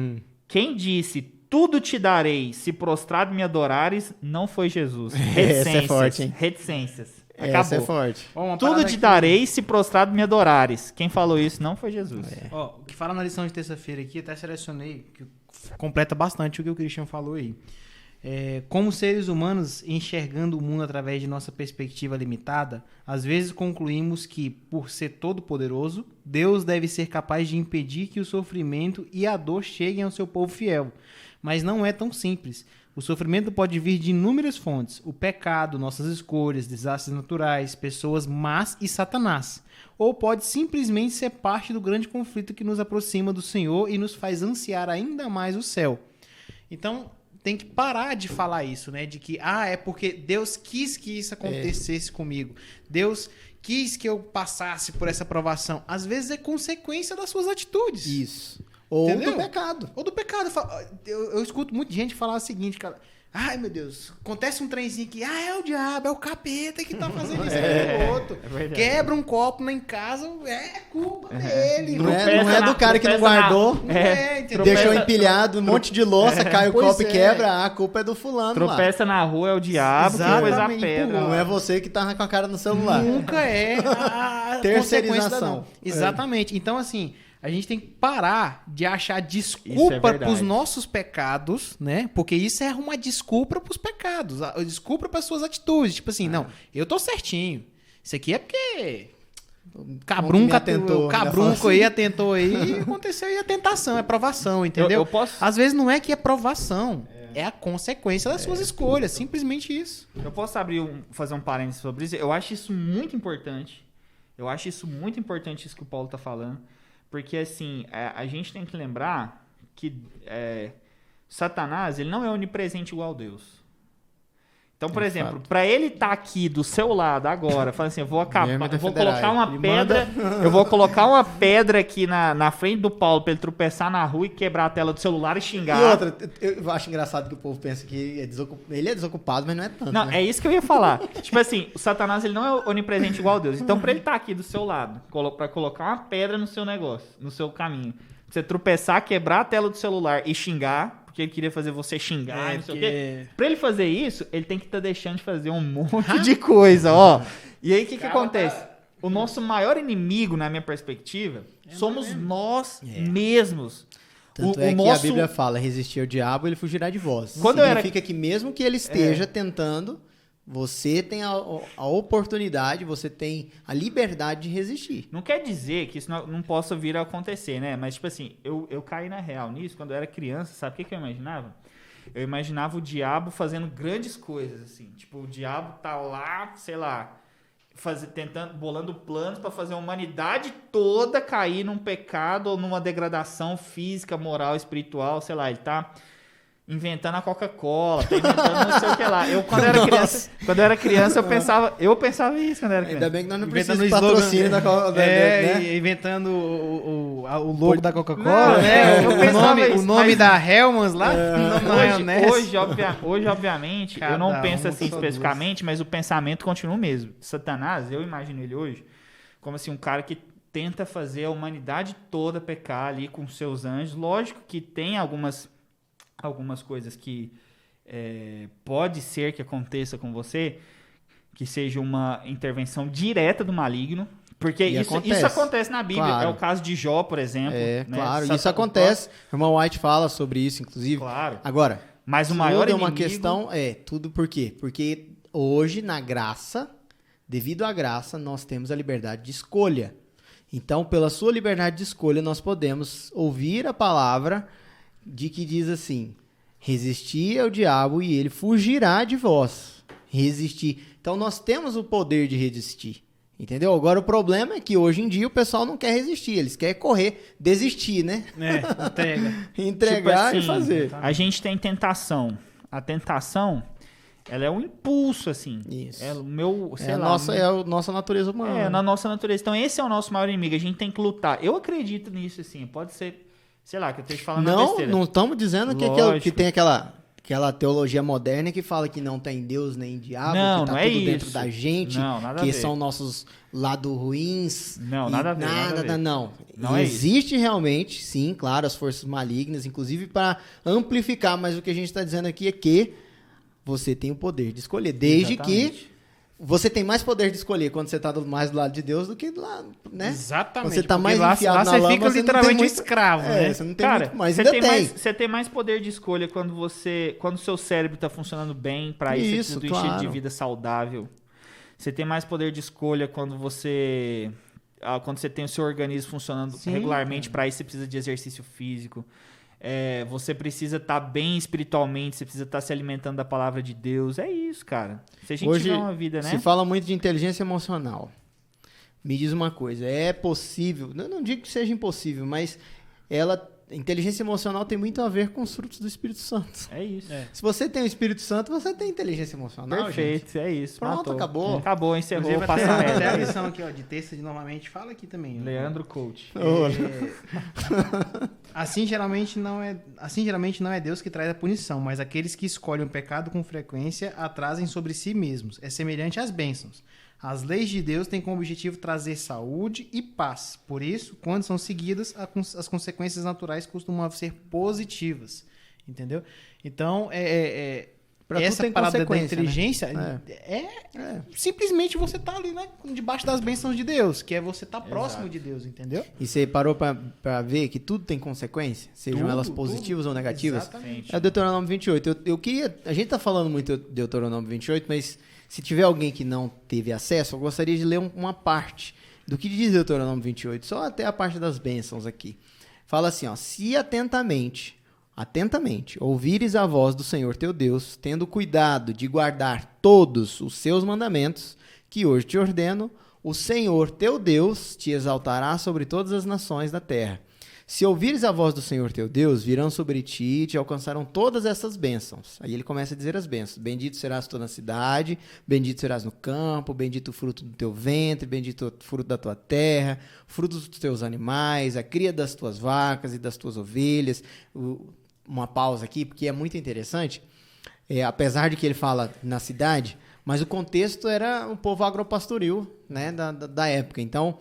Quem disse tudo te darei se prostrado me adorares, não foi Jesus. Reticências. Essa é forte, hein? Reticências. Acabou. Essa é forte. Tudo te darei se prostrado me adorares. Quem falou isso não foi Jesus. Ó, o que fala na lição de terça-feira aqui, até selecionei, que completa bastante o que o Christian falou aí. Como seres humanos, enxergando o mundo através de nossa perspectiva limitada, às vezes concluímos que, por ser todo-poderoso, Deus deve ser capaz de impedir que o sofrimento e a dor cheguem ao seu povo fiel. Mas não é tão simples. O sofrimento pode vir de inúmeras fontes. O pecado, nossas escolhas, desastres naturais, pessoas más e Satanás. Ou pode simplesmente ser parte do grande conflito que nos aproxima do Senhor e nos faz ansiar ainda mais o céu. Então, tem que parar de falar isso, né? De que, é porque Deus quis que isso acontecesse comigo. Deus quis que eu passasse por essa provação. Às vezes é consequência das suas atitudes. Isso. Ou entendeu? do pecado. Ou do pecado. Eu escuto muita gente falar o seguinte, cara. Ai, meu Deus, acontece um trenzinho aqui. É o diabo, é o capeta que tá fazendo isso com o outro. Quebra um copo lá em casa, é culpa dele. Não é do cara que não guardou. Deixou empilhado, um monte de louça, cai o copo e quebra. A culpa é do fulano lá. Tropeça na rua, é o diabo que pôs a pedra. Não é você que tá com a cara no celular. Nunca é a terceirização. Exatamente. Então, assim... A gente tem que parar de achar desculpa para os nossos pecados, né? Porque isso é uma desculpa para os pecados, desculpa para suas atitudes. Tipo assim, não, eu tô certinho. Isso aqui é porque cabrunco aí atentou aí e aconteceu aí a tentação, é provação, entendeu? Às vezes não é que é provação, é a consequência das suas escolhas, simplesmente isso. Eu posso fazer um parênteses sobre isso? Eu acho isso muito importante. Isso que o Paulo tá falando. Porque, assim, a gente tem que lembrar que Satanás, ele não é onipresente igual a Deus. Então, por exemplo, para ele estar aqui do seu lado agora, falando assim, eu vou colocar uma pedra, eu vou colocar uma pedra aqui na frente do Paulo para ele tropeçar na rua e quebrar a tela do celular e xingar. E outra, eu acho engraçado que o povo pensa que ele é desocupado, mas não é tanto. Não, né? é isso que eu ia falar. Tipo assim, o Satanás ele não é onipresente igual a Deus. Então, para ele estar aqui do seu lado, para colocar uma pedra no seu negócio, no seu caminho, você tropeçar, quebrar a tela do celular e xingar, porque ele queria fazer você xingar, não sei o quê. Pra ele fazer isso, ele tem que estar deixando de fazer um monte de coisa, ó. E aí, o que acontece? O nosso maior inimigo, na minha perspectiva, somos nós mesmos. Tanto é que a Bíblia fala, resistir ao diabo, ele fugirá de vós. Quando Significa que mesmo que ele esteja tentando, você tem a oportunidade, você tem a liberdade de resistir. Não quer dizer que isso não possa vir a acontecer, né? Mas, tipo assim, eu caí na real nisso quando eu era criança. Sabe o que eu imaginava? Eu imaginava o diabo fazendo grandes coisas, assim. Tipo, o diabo tá lá, sei lá, bolando planos para fazer a humanidade toda cair num pecado ou numa degradação física, moral, espiritual, sei lá. Ele tá inventando a Coca-Cola, tá inventando não sei o que lá. Quando eu era criança, eu pensava isso quando eu era criança. Ainda bem que nós não precisamos de patrocínio da Coca-Cola. Né? Inventando o logo da Coca-Cola, né? O nome da Hellmann's lá. Hoje, obviamente, eu não penso assim especificamente, mas o pensamento continua o mesmo. Satanás, eu imagino ele hoje como assim, um cara que tenta fazer a humanidade toda pecar ali com seus anjos. Lógico que tem algumas coisas que pode ser que aconteça com você, que seja uma intervenção direta do maligno, porque isso acontece na Bíblia. Claro. É o caso de Jó, por exemplo. Né? Claro, isso acontece. O irmão White fala sobre isso, inclusive. Claro. Agora, mas o maior inimigo... uma questão, tudo por quê? Porque hoje, na graça, devido à graça, nós temos a liberdade de escolha. Então, pela sua liberdade de escolha, nós podemos ouvir a palavra de que diz assim, resistir ao diabo e ele fugirá de vós. Resistir. Então, nós temos o poder de resistir. Entendeu? Agora, o problema é que hoje em dia o pessoal não quer resistir. Eles querem correr, desistir, né? Entregar tipo assim, e fazer. A gente tem tentação. A tentação, ela é um impulso, assim. Isso. É o meu, sei lá. É a nossa natureza humana. Na nossa natureza. Então, esse é o nosso maior inimigo. A gente tem que lutar. Eu acredito nisso, assim. Pode ser... Sei lá, que eu esteja falando uma besteira. Não estamos dizendo que tem aquela teologia moderna que fala que não tem Deus nem diabo, que tá tudo dentro da gente, que são nossos lados ruins. Não, nada a ver. Não existe realmente, sim, claro, as forças malignas, inclusive para amplificar, mas o que a gente está dizendo aqui é que você tem o poder de escolher, desde que você tem mais poder de escolher quando você está mais do lado de Deus do que do lado, né? Exatamente. Quando você está mais enfiado na lama, você fica literalmente muito escravo, né? Você não tem muito, mas ainda tem. Você tem mais poder de escolha quando o seu cérebro está funcionando bem, para isso, você precisa do estilo de vida saudável. Você tem mais poder de escolha quando você tem o seu organismo funcionando regularmente, para isso você precisa de exercício físico. Você precisa estar bem espiritualmente, você precisa estar se alimentando da palavra de Deus. É isso, cara. Se a gente hoje, tiver uma vida, né? Se fala muito de inteligência emocional. Me diz uma coisa, é possível, eu não digo que seja impossível, mas inteligência emocional tem muito a ver com os frutos do Espírito Santo. É isso. Se você tem o Espírito Santo, você tem inteligência emocional. Perfeito, gente. É isso. Pronto, matou. acabou. Acabou, encerrou. Até a lição aqui, ó, de texto de normalmente fala aqui também. Leandro Coach. Assim geralmente não é Deus que traz a punição, mas aqueles que escolhem o pecado com frequência atrasem sobre si mesmos. É semelhante às bênçãos. As leis de Deus têm como objetivo trazer saúde e paz. Por isso, quando são seguidas, as consequências naturais costumam ser positivas. Entendeu? Então, essa parada da inteligência, né? Simplesmente você tá ali, né, debaixo das bênçãos de Deus, que é você tá próximo de Deus, entendeu? E você parou pra ver que tudo tem consequência, sejam elas positivas ou negativas? Exatamente. É o Deuteronômio 28. Eu queria... A gente tá falando muito do Deuteronômio 28, mas se tiver alguém que não teve acesso, eu gostaria de ler uma parte do que diz Deuteronômio 28, só até a parte das bênçãos aqui. Fala assim, ó, se atentamente, ouvires a voz do Senhor teu Deus, tendo cuidado de guardar todos os seus mandamentos, que hoje te ordeno, o Senhor teu Deus te exaltará sobre todas as nações da terra. Se ouvires a voz do Senhor teu Deus, virão sobre ti e te alcançarão todas essas bênçãos. Aí ele começa a dizer as bênçãos. Bendito serás tu na cidade, bendito serás no campo, bendito o fruto do teu ventre, bendito o fruto da tua terra, fruto dos teus animais, a cria das tuas vacas e das tuas ovelhas. Uma pausa aqui, porque é muito interessante. Apesar de que ele fala na cidade, mas o contexto era um povo agropastoril, né, da época. Então,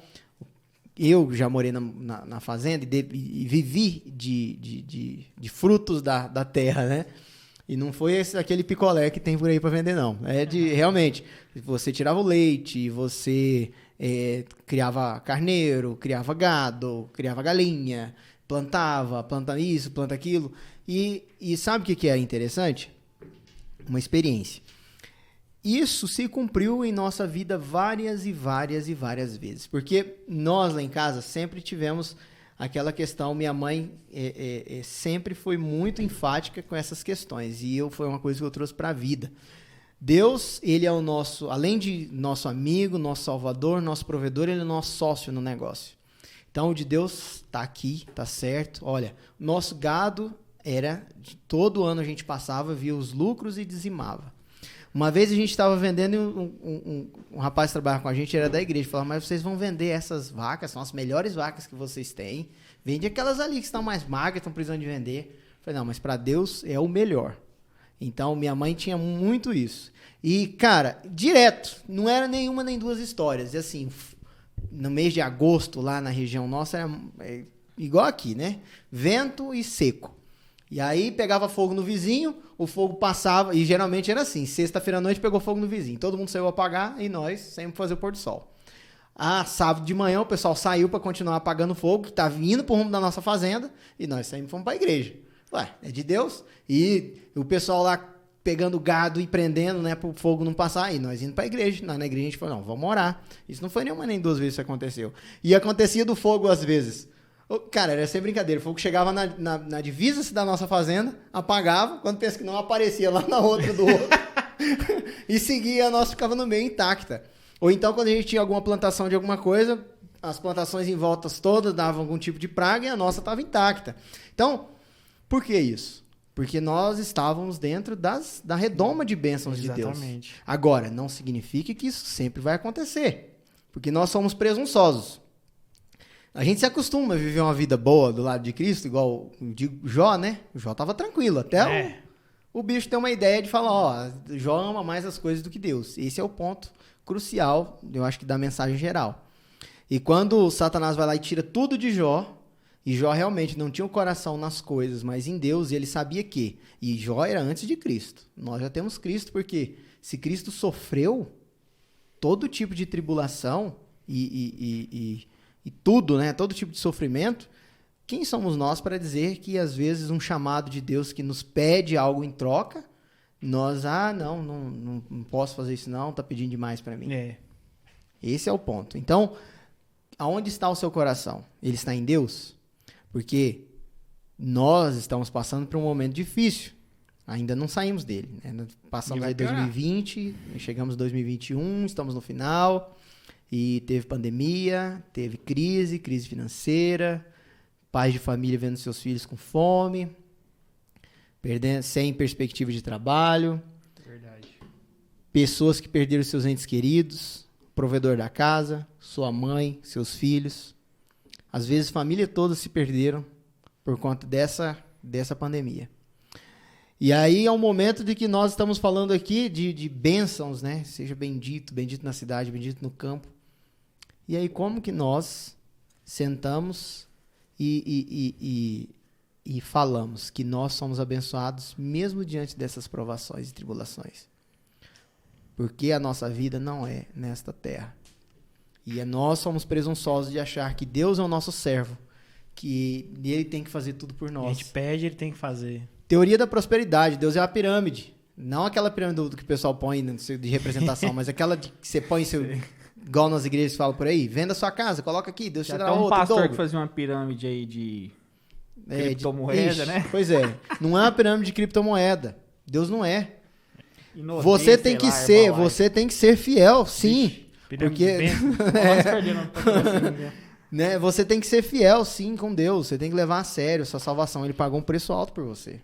eu já morei na fazenda e vivi de frutos da terra, né? E não foi aquele picolé que tem por aí para vender, não. Realmente, você tirava o leite, você criava carneiro, criava gado, criava galinha, planta isso, planta aquilo. E sabe o que é interessante? Uma experiência. Isso se cumpriu em nossa vida várias e várias e várias vezes. Porque nós lá em casa sempre tivemos aquela questão, minha mãe sempre foi muito enfática com essas questões. E foi uma coisa que eu trouxe para a vida. Deus, ele é o nosso, além de nosso amigo, nosso salvador, nosso provedor, ele é o nosso sócio no negócio. Então o de Deus está aqui, tá certo. Olha, nosso gado todo ano a gente passava, via os lucros e dizimava. Uma vez a gente estava vendendo e um rapaz que trabalhava com a gente, era da igreja, falava, mas vocês vão vender essas vacas, são as melhores vacas que vocês têm, vende aquelas ali que estão mais magras, estão precisando de vender. Eu falei, não, mas para Deus é o melhor. Então minha mãe tinha muito isso. E, cara, direto, não era nenhuma nem duas histórias. E assim, no mês de agosto, lá na região nossa, era igual aqui, né? Vento e seco. E aí pegava fogo no vizinho, o fogo passava, e geralmente era assim, sexta-feira à noite pegou fogo no vizinho, todo mundo saiu a apagar e nós sempre fazer o pôr do sol. Sábado de manhã o pessoal saiu para continuar apagando o fogo, que estava indo pro rumo da nossa fazenda, e nós saímos e fomos para a igreja. Ué, é de Deus? E o pessoal lá pegando gado e prendendo, né, pro fogo não passar, e nós indo para a igreja. Na igreja a gente falou, não, vamos orar. Isso não foi nenhuma nem duas vezes que isso aconteceu. E acontecia do fogo às vezes. Cara, era sem brincadeira. O fogo chegava na divisa da nossa fazenda, apagava, quando pensa que não, aparecia lá na outra do outro. E seguia, a nossa ficava no meio intacta. Ou então, quando a gente tinha alguma plantação de alguma coisa, as plantações em volta todas davam algum tipo de praga e a nossa estava intacta. Então, por que isso? Porque nós estávamos dentro da redoma de bênçãos de Deus. Exatamente. Agora, não significa que isso sempre vai acontecer. Porque nós somos presunçosos. A gente se acostuma a viver uma vida boa do lado de Cristo, igual de Jó, né? O Jó estava tranquilo, até o bicho ter uma ideia de falar, ó, Jó ama mais as coisas do que Deus. Esse é o ponto crucial, eu acho que da mensagem geral. E quando Satanás vai lá e tira tudo de Jó, e Jó realmente não tinha o coração nas coisas, mas em Deus, e ele sabia que, e Jó era antes de Cristo. Nós já temos Cristo, porque se Cristo sofreu todo tipo de tribulação e tudo, né? Todo tipo de sofrimento, quem somos nós para dizer que às vezes um chamado de Deus que nos pede algo em troca, nós, não posso fazer isso não, tá pedindo demais para mim. Esse é o ponto. Então, aonde está o seu coração? Ele está em Deus? Porque nós estamos passando por um momento difícil. Ainda não saímos dele, né? Passamos aí 2020, chegamos em 2021, estamos no final. E teve pandemia, teve crise financeira, pais de família vendo seus filhos com fome, sem perspectiva de trabalho. Verdade. Pessoas que perderam seus entes queridos, provedor da casa, sua mãe, seus filhos. Às vezes, família toda se perderam por conta dessa pandemia. E aí é um momento de que nós estamos falando aqui de bênçãos, né? Seja bendito na cidade, bendito no campo. E aí como que nós sentamos e falamos que nós somos abençoados mesmo diante dessas provações e tribulações? Porque a nossa vida não é nesta terra. E nós somos presunçosos de achar que Deus é o nosso servo, que ele tem que fazer tudo por nós. A gente pede, ele tem que fazer. Teoria da prosperidade, Deus é a pirâmide. Não aquela pirâmide que o pessoal põe de representação, mas aquela que você põe seu... Igual nas igrejas falam por aí, venda sua casa, coloca aqui, Deus te dá outra. Tem um pastor que fazia uma pirâmide aí de criptomoeda, né? Pois é, não é uma pirâmide de criptomoeda. Deus não é. Você tem que ser fiel, sim. Ixi, porque Né? Você tem que ser fiel, sim, com Deus. Você tem que levar a sério sua salvação. Ele pagou um preço alto por você.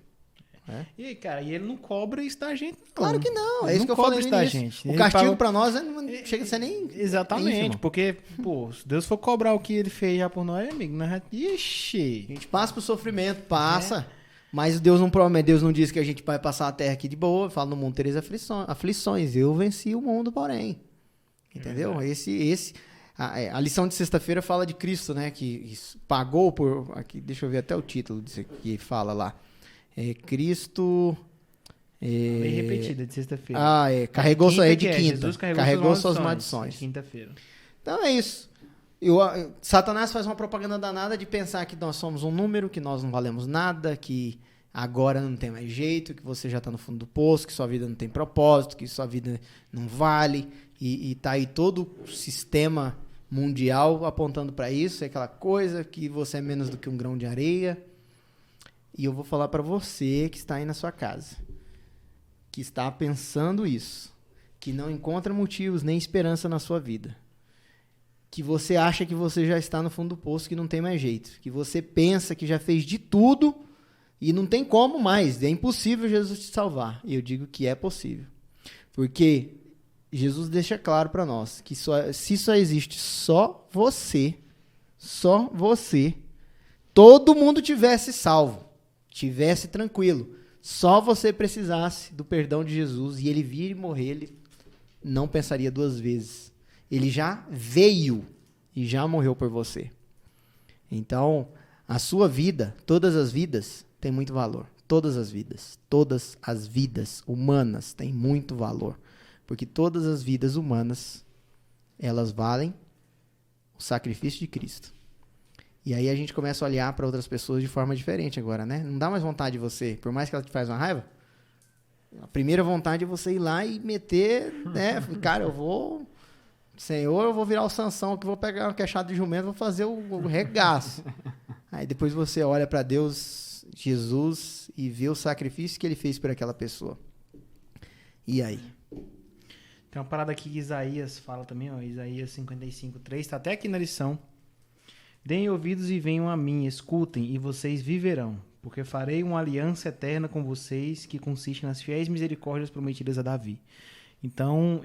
E, cara, e ele não cobra isso da gente, não. Claro que não. É Ele isso que eu não falei cobra no isso da início. gente. O Ele castigo pagou- pra nós não chega a ser nem... Exatamente, ínfimo. porque, pô, se Deus for cobrar o que ele fez já por nós, amigo, nós já... Ixi! A gente passa pro sofrimento, passa. Mas Deus não promete, Deus não diz que a gente vai passar a terra aqui de boa. Fala, no mundo tereis aflições. Eu venci o mundo, porém. Entendeu? A lição de sexta-feira fala de Cristo, né? Que pagou por... Aqui, deixa eu ver até o título disso que fala lá. Cristo... Bem repetida de sexta-feira. Carregou sua Quinta de que é, quinta. Jesus Carregou suas maldições. Quinta-feira. Então é isso. Satanás faz uma propaganda danada de pensar que nós somos um número, que nós não valemos nada, que agora não tem mais jeito, que você já está no fundo do poço, que sua vida não tem propósito, que sua vida não vale. E tá aí todo o sistema mundial apontando para isso, é aquela coisa que você é menos do que um grão de areia. E eu vou falar para você que está aí na sua casa, que está pensando isso, que não encontra motivos nem esperança na sua vida, que você acha que você já está no fundo do poço, que não tem mais jeito, que você pensa que já fez de tudo e não tem como mais, é impossível Jesus te salvar. E eu digo que é possível, porque Jesus deixa claro para nós que se só existe só você, todo mundo tivesse salvo, tivesse tranquilo, só você precisasse do perdão de Jesus e ele vir e morrer, ele não pensaria duas vezes. Ele já veio e já morreu por você. Então, a sua vida, todas as vidas, têm muito valor. Todas as vidas humanas têm muito valor. Porque todas as vidas humanas, elas valem o sacrifício de Cristo. E aí a gente começa a olhar para outras pessoas de forma diferente agora, né? Não dá mais vontade de você, por mais que ela te faz uma raiva, a primeira vontade é você ir lá e meter, né? Cara, Senhor, eu vou virar o Sansão, que vou pegar uma queixada de jumento, vou fazer o regaço. Aí depois você olha para Deus, Jesus, e vê o sacrifício que ele fez por aquela pessoa. E aí? Tem uma parada aqui que Isaías fala também, ó, Isaías 55:3, tá até aqui na lição. Deem ouvidos e venham a mim, escutem, e vocês viverão, porque farei uma aliança eterna com vocês, que consiste nas fiéis misericórdias prometidas a Davi. Então,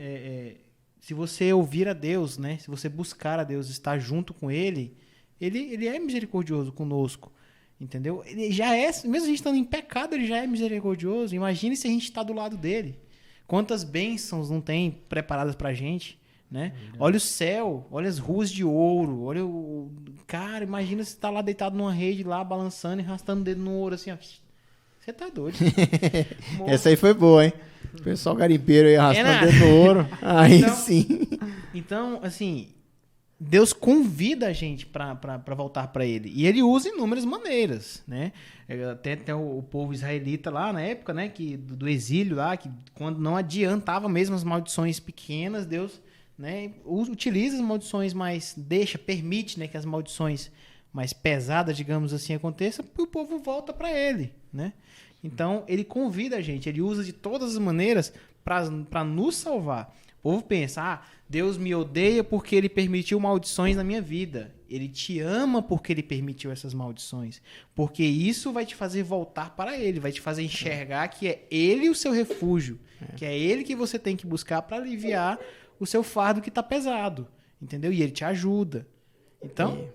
se você ouvir a Deus, né, se você buscar a Deus, estar junto com Ele é misericordioso conosco, entendeu? Ele já é, mesmo a gente estando em pecado, Ele já é misericordioso. Imagine se a gente está do lado dEle. Quantas bênçãos não tem preparadas pra gente, né? Olha o céu, olha as ruas de ouro, olha o... Cara, imagina se tá lá deitado numa rede lá, balançando e arrastando o dedo no ouro, assim, ó. Você tá doido. Essa aí foi boa, hein? O pessoal garimpeiro aí arrastando o dedo no ouro. Aí então, sim. Então, assim, Deus convida a gente para voltar para Ele. E Ele usa inúmeras maneiras, né? Até tem o povo israelita lá na época, né? Que, do exílio lá, que quando não adiantava mesmo as maldições pequenas, Deus, né, utiliza as maldições mais... permite, né, que as maldições mais pesadas, digamos assim, aconteçam, e o povo volta para Ele, né? Então, Ele convida a gente, Ele usa de todas as maneiras para nos salvar. O povo pensa, Deus me odeia porque Ele permitiu maldições na minha vida. Ele te ama porque Ele permitiu essas maldições. Porque isso vai te fazer voltar para Ele, vai te fazer enxergar que é Ele o seu refúgio, que é Ele que você tem que buscar para aliviar o seu fardo que está pesado, entendeu? E Ele te ajuda. Então,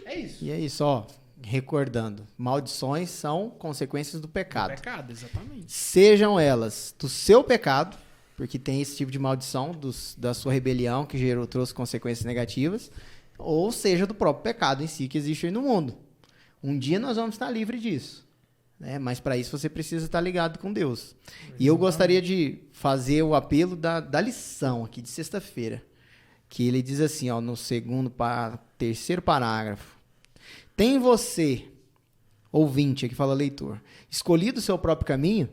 é isso. E é isso, ó. Recordando, maldições são consequências do pecado. Pecado, exatamente. Sejam elas do seu pecado, porque tem esse tipo de maldição da sua rebelião que trouxe consequências negativas, ou seja do próprio pecado em si que existe aí no mundo. Um dia nós vamos estar livres disso, né? Mas para isso você precisa estar ligado com Deus. E eu gostaria de fazer o apelo da lição aqui de sexta-feira, que ele diz assim, ó, no terceiro parágrafo: tem você, ouvinte, aqui fala leitor, escolhido o seu próprio caminho?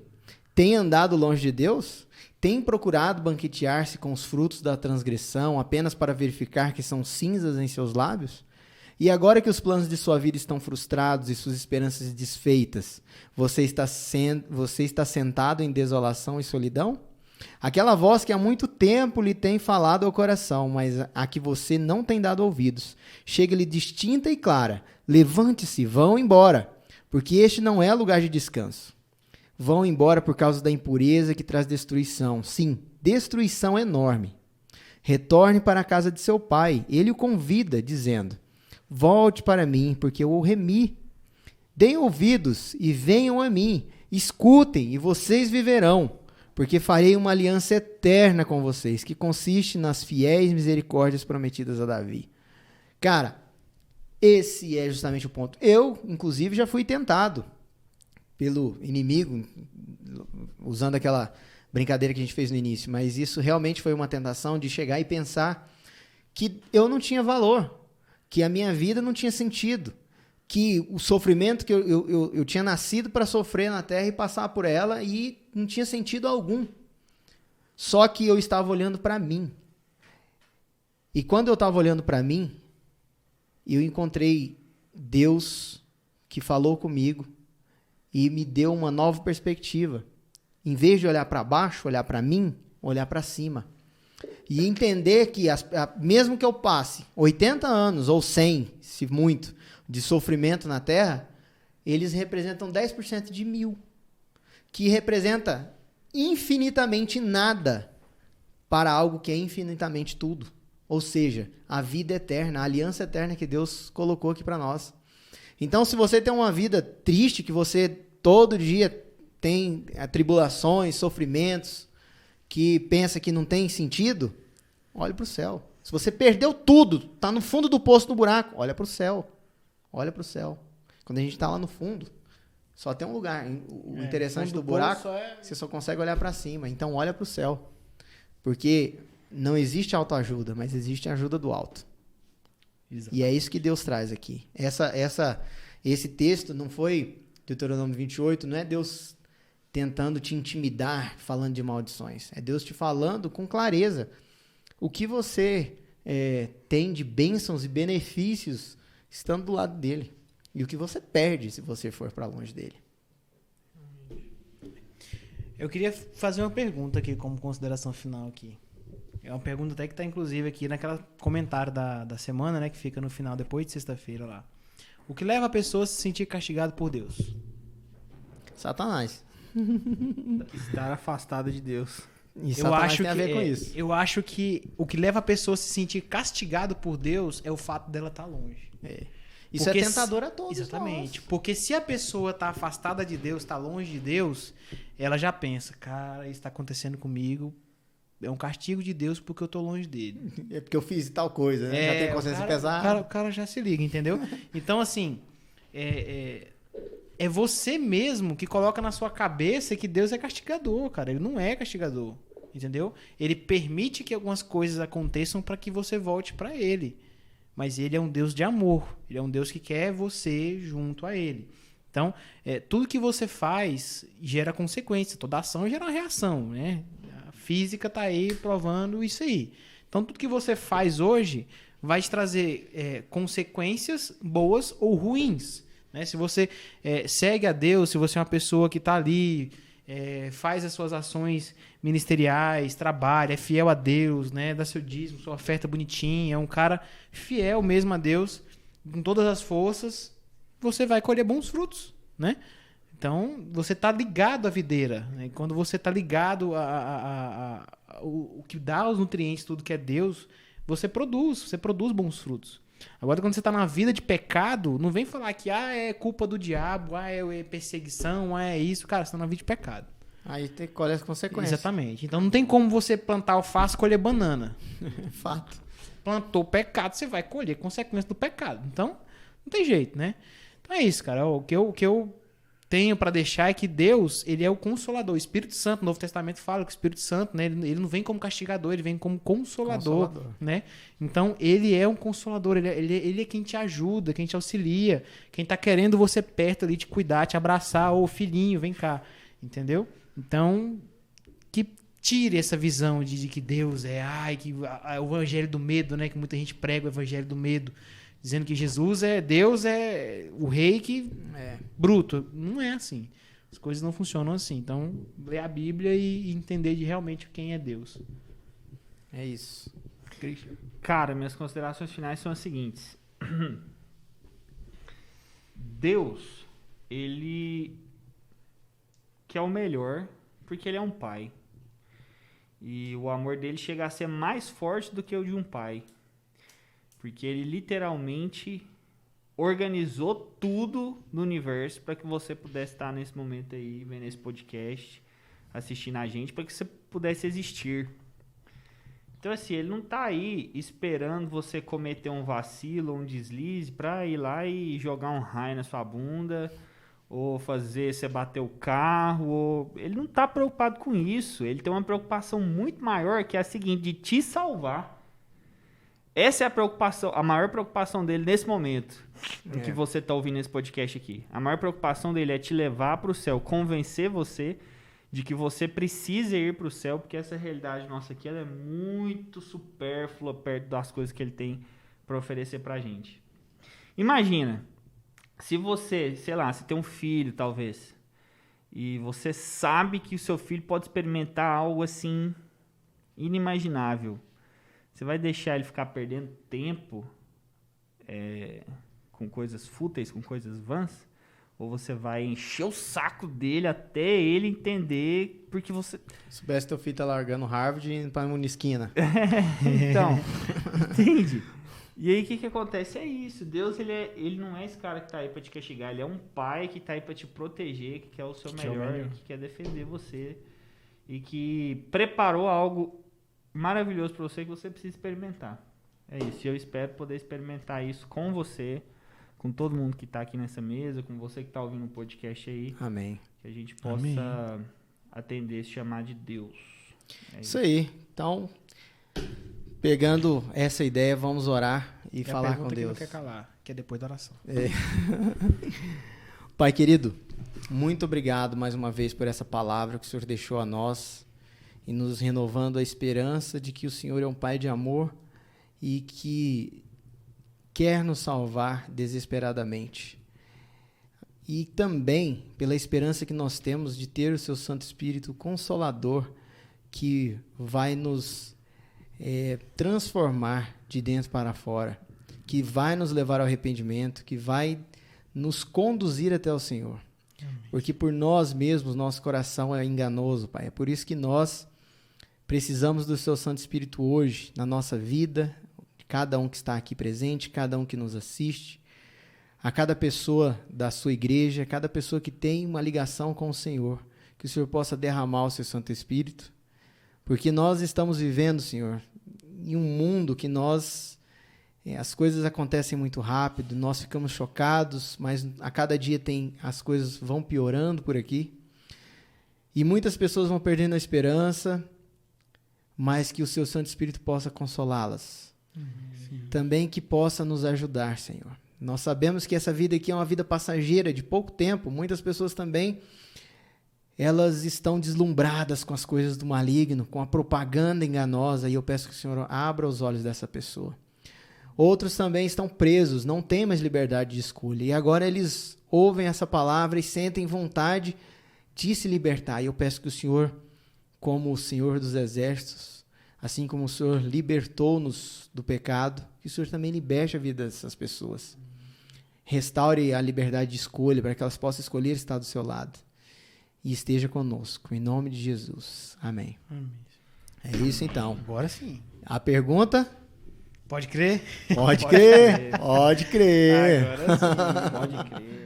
Tem andado longe de Deus? Tem procurado banquetear-se com os frutos da transgressão apenas para verificar que são cinzas em seus lábios? E agora que os planos de sua vida estão frustrados e suas esperanças desfeitas, você está sentado em desolação e solidão? Aquela voz que há muito tempo lhe tem falado ao coração, mas a que você não tem dado ouvidos. Chega-lhe distinta e clara. Levante-se, vão embora, porque este não é lugar de descanso. Vão embora por causa da impureza que traz destruição. Sim, destruição enorme. Retorne para a casa de seu pai. Ele o convida, dizendo: volte para mim, porque eu o remi. Deem ouvidos e venham a mim. Escutem e vocês viverão, porque farei uma aliança eterna com vocês, que consiste nas fiéis misericórdias prometidas a Davi. Cara, esse é justamente o ponto. Eu, inclusive, já fui tentado pelo inimigo, usando aquela brincadeira que a gente fez no início, mas isso realmente foi uma tentação de chegar e pensar que eu não tinha valor, que a minha vida não tinha sentido, que o sofrimento que eu tinha nascido para sofrer na terra e passar por ela e não tinha sentido algum. Só que eu estava olhando para mim. E quando eu estava olhando para mim, eu encontrei Deus que falou comigo e me deu uma nova perspectiva. Em vez de olhar para baixo, olhar para mim, olhar para cima. E entender que, mesmo que eu passe 80 anos, ou 100, se muito, de sofrimento na Terra, eles representam 10% de 1000. Que representa infinitamente nada para algo que é infinitamente tudo. Ou seja, a vida eterna, a aliança eterna que Deus colocou aqui para nós. Então, se você tem uma vida triste, que você todo dia tem tribulações, sofrimentos, que pensa que não tem sentido, olhe para o céu. Se você perdeu tudo, está no fundo do poço, no buraco, olha para o céu. Olha para o céu. Quando a gente está lá no fundo, só tem um lugar. O interessante do buraco, você só consegue olhar para cima. Então, olha para o céu. Porque não existe autoajuda, mas existe a ajuda do alto. Exatamente. E é isso que Deus traz aqui. Esse texto não foi Deuteronômio 28, não é Deus tentando te intimidar, falando de maldições. É Deus te falando com clareza o que você tem de bênçãos e benefícios estando do lado dele. E o que você perde se você for para longe dele. Eu queria fazer uma pergunta aqui como consideração final aqui. É uma pergunta até que está inclusive aqui naquela comentário da semana, né, que fica no final, depois de sexta-feira lá. O que leva a pessoa a se sentir castigado por Deus? Satanás. Estar afastado de Deus. E Satanás tem a ver com isso. Eu acho que o que leva a pessoa a se sentir castigado por Deus é o fato dela estar longe. Isso porque é tentador a todos. Exatamente. Porque se a pessoa está afastada de Deus, está longe de Deus, ela já pensa, cara, isso está acontecendo comigo, é um castigo de Deus porque eu estou longe dele. É porque eu fiz tal coisa, né? Já tem consciência pesada. O cara já se liga, entendeu? Então, assim, é você mesmo que coloca na sua cabeça que Deus é castigador, cara. Ele não é castigador, entendeu? Ele permite que algumas coisas aconteçam para que você volte para ele. Mas ele é um Deus de amor. Ele é um Deus que quer você junto a ele. Então, tudo que você faz gera consequência. Toda ação gera uma reação, né? A física está aí provando isso aí. Então, tudo que você faz hoje vai te trazer consequências boas ou ruins. Né? Se você segue a Deus, se você é uma pessoa que está ali, faz as suas ações ministeriais, trabalha, é fiel a Deus, né? Dá seu dízimo, sua oferta bonitinha, é um cara fiel mesmo a Deus, com todas as forças, você vai colher bons frutos, né? Então, você está ligado à videira, né? Quando você está ligado o que dá os nutrientes, tudo que é Deus, você produz bons frutos. Agora, quando você está na vida de pecado, não vem falar que é culpa do diabo, é perseguição, é isso. Cara, você está na vida de pecado. Aí tem que colher as consequências. Exatamente. Então, não tem como você plantar alface e colher banana. Fato. Plantou pecado, você vai colher consequências do pecado. Então, não tem jeito, né? Então, é isso, cara. O que eu tenho para deixar é que Deus, ele é o Consolador. O Espírito Santo, o Novo Testamento fala que o Espírito Santo, né, ele não vem como castigador, ele vem como consolador. Né? Então, ele é um consolador, ele é quem te ajuda, quem te auxilia, quem tá querendo você perto ali, te cuidar, te abraçar, ô filhinho, vem cá, entendeu? Então, que tire essa visão de que Deus que o evangelho do medo, né, que muita gente prega o evangelho do medo, dizendo que Deus é o rei que bruto. Não é assim. As coisas não funcionam assim. Então, ler a Bíblia e entender de realmente quem é Deus. É isso. Christian. Cara, minhas considerações finais são as seguintes. Deus, ele quer o melhor porque ele é um pai. E o amor dele chega a ser mais forte do que o de um pai. Porque ele literalmente organizou tudo no universo para que você pudesse estar nesse momento aí, vendo esse podcast, assistindo a gente, para que você pudesse existir. Então, assim, ele não tá aí esperando você cometer um vacilo ou um deslize pra ir lá e jogar um raio na sua bunda, ou fazer você bater o carro. Ele não tá preocupado com isso. Ele tem uma preocupação muito maior, que é a seguinte, de te salvar. Essa é a preocupação, a maior preocupação dele nesse momento, em que você tá ouvindo esse podcast aqui. A maior preocupação dele é te levar pro céu, convencer você de que você precisa ir para o céu, porque essa realidade nossa aqui ela é muito supérflua perto das coisas que ele tem para oferecer para a gente. Imagina, se você, sei lá, você tem um filho talvez, e você sabe que o seu filho pode experimentar algo assim inimaginável. Você vai deixar ele ficar perdendo tempo com coisas fúteis, com coisas vãs? Ou você vai encher o saco dele até ele entender, porque você... Se soubesse teu filho tá largando Harvard e indo pra uma esquina. Então, entende? E aí o que acontece? É isso. Deus, ele não é esse cara que tá aí pra te castigar. Ele é um pai que tá aí pra te proteger, que quer o seu melhor, que quer defender você. E que preparou algo maravilhoso pra você que você precisa experimentar. É isso. E eu espero poder experimentar isso com você, com todo mundo que está aqui nessa mesa, com você que está ouvindo o podcast aí. Amém. Que a gente possa atender esse chamado de Deus. Isso aí. Então, pegando essa ideia, vamos orar e falar com Deus. Que não quer calar, que é depois da oração. Pai querido, muito obrigado mais uma vez por essa palavra que o Senhor deixou a nós e nos renovando a esperança de que o Senhor é um Pai de amor e que quer nos salvar desesperadamente. E também pela esperança que nós temos de ter o seu Santo Espírito Consolador que vai nos transformar de dentro para fora, que vai nos levar ao arrependimento, que vai nos conduzir até o Senhor. Amém. Porque por nós mesmos, nosso coração é enganoso, Pai. É por isso que nós precisamos do seu Santo Espírito hoje, na nossa vida, cada um que está aqui presente, cada um que nos assiste, a cada pessoa da sua igreja, cada pessoa que tem uma ligação com o Senhor, que o Senhor possa derramar o seu Santo Espírito, porque nós estamos vivendo, Senhor, em um mundo que as coisas acontecem muito rápido, nós ficamos chocados, mas a cada dia as coisas vão piorando por aqui, e muitas pessoas vão perdendo a esperança, mas que o seu Santo Espírito possa consolá-las. Também que possa nos ajudar, Senhor. Nós sabemos que essa vida aqui é uma vida passageira, de pouco tempo. Muitas pessoas também, elas estão deslumbradas com as coisas do maligno, com a propaganda enganosa, e eu peço que o Senhor abra os olhos dessa pessoa. Outros também estão presos, não têm mais liberdade de escolha, e agora eles ouvem essa palavra e sentem vontade de se libertar. E eu peço que o Senhor, como o Senhor dos Exércitos, assim como o Senhor libertou-nos do pecado, que o Senhor também liberte a vida dessas pessoas. Restaure a liberdade de escolha para que elas possam escolher estar do seu lado. E esteja conosco, em nome de Jesus. Amém. É isso então. Agora sim. A pergunta? Pode crer? Pode crer. Pode crer. Agora sim, pode crer.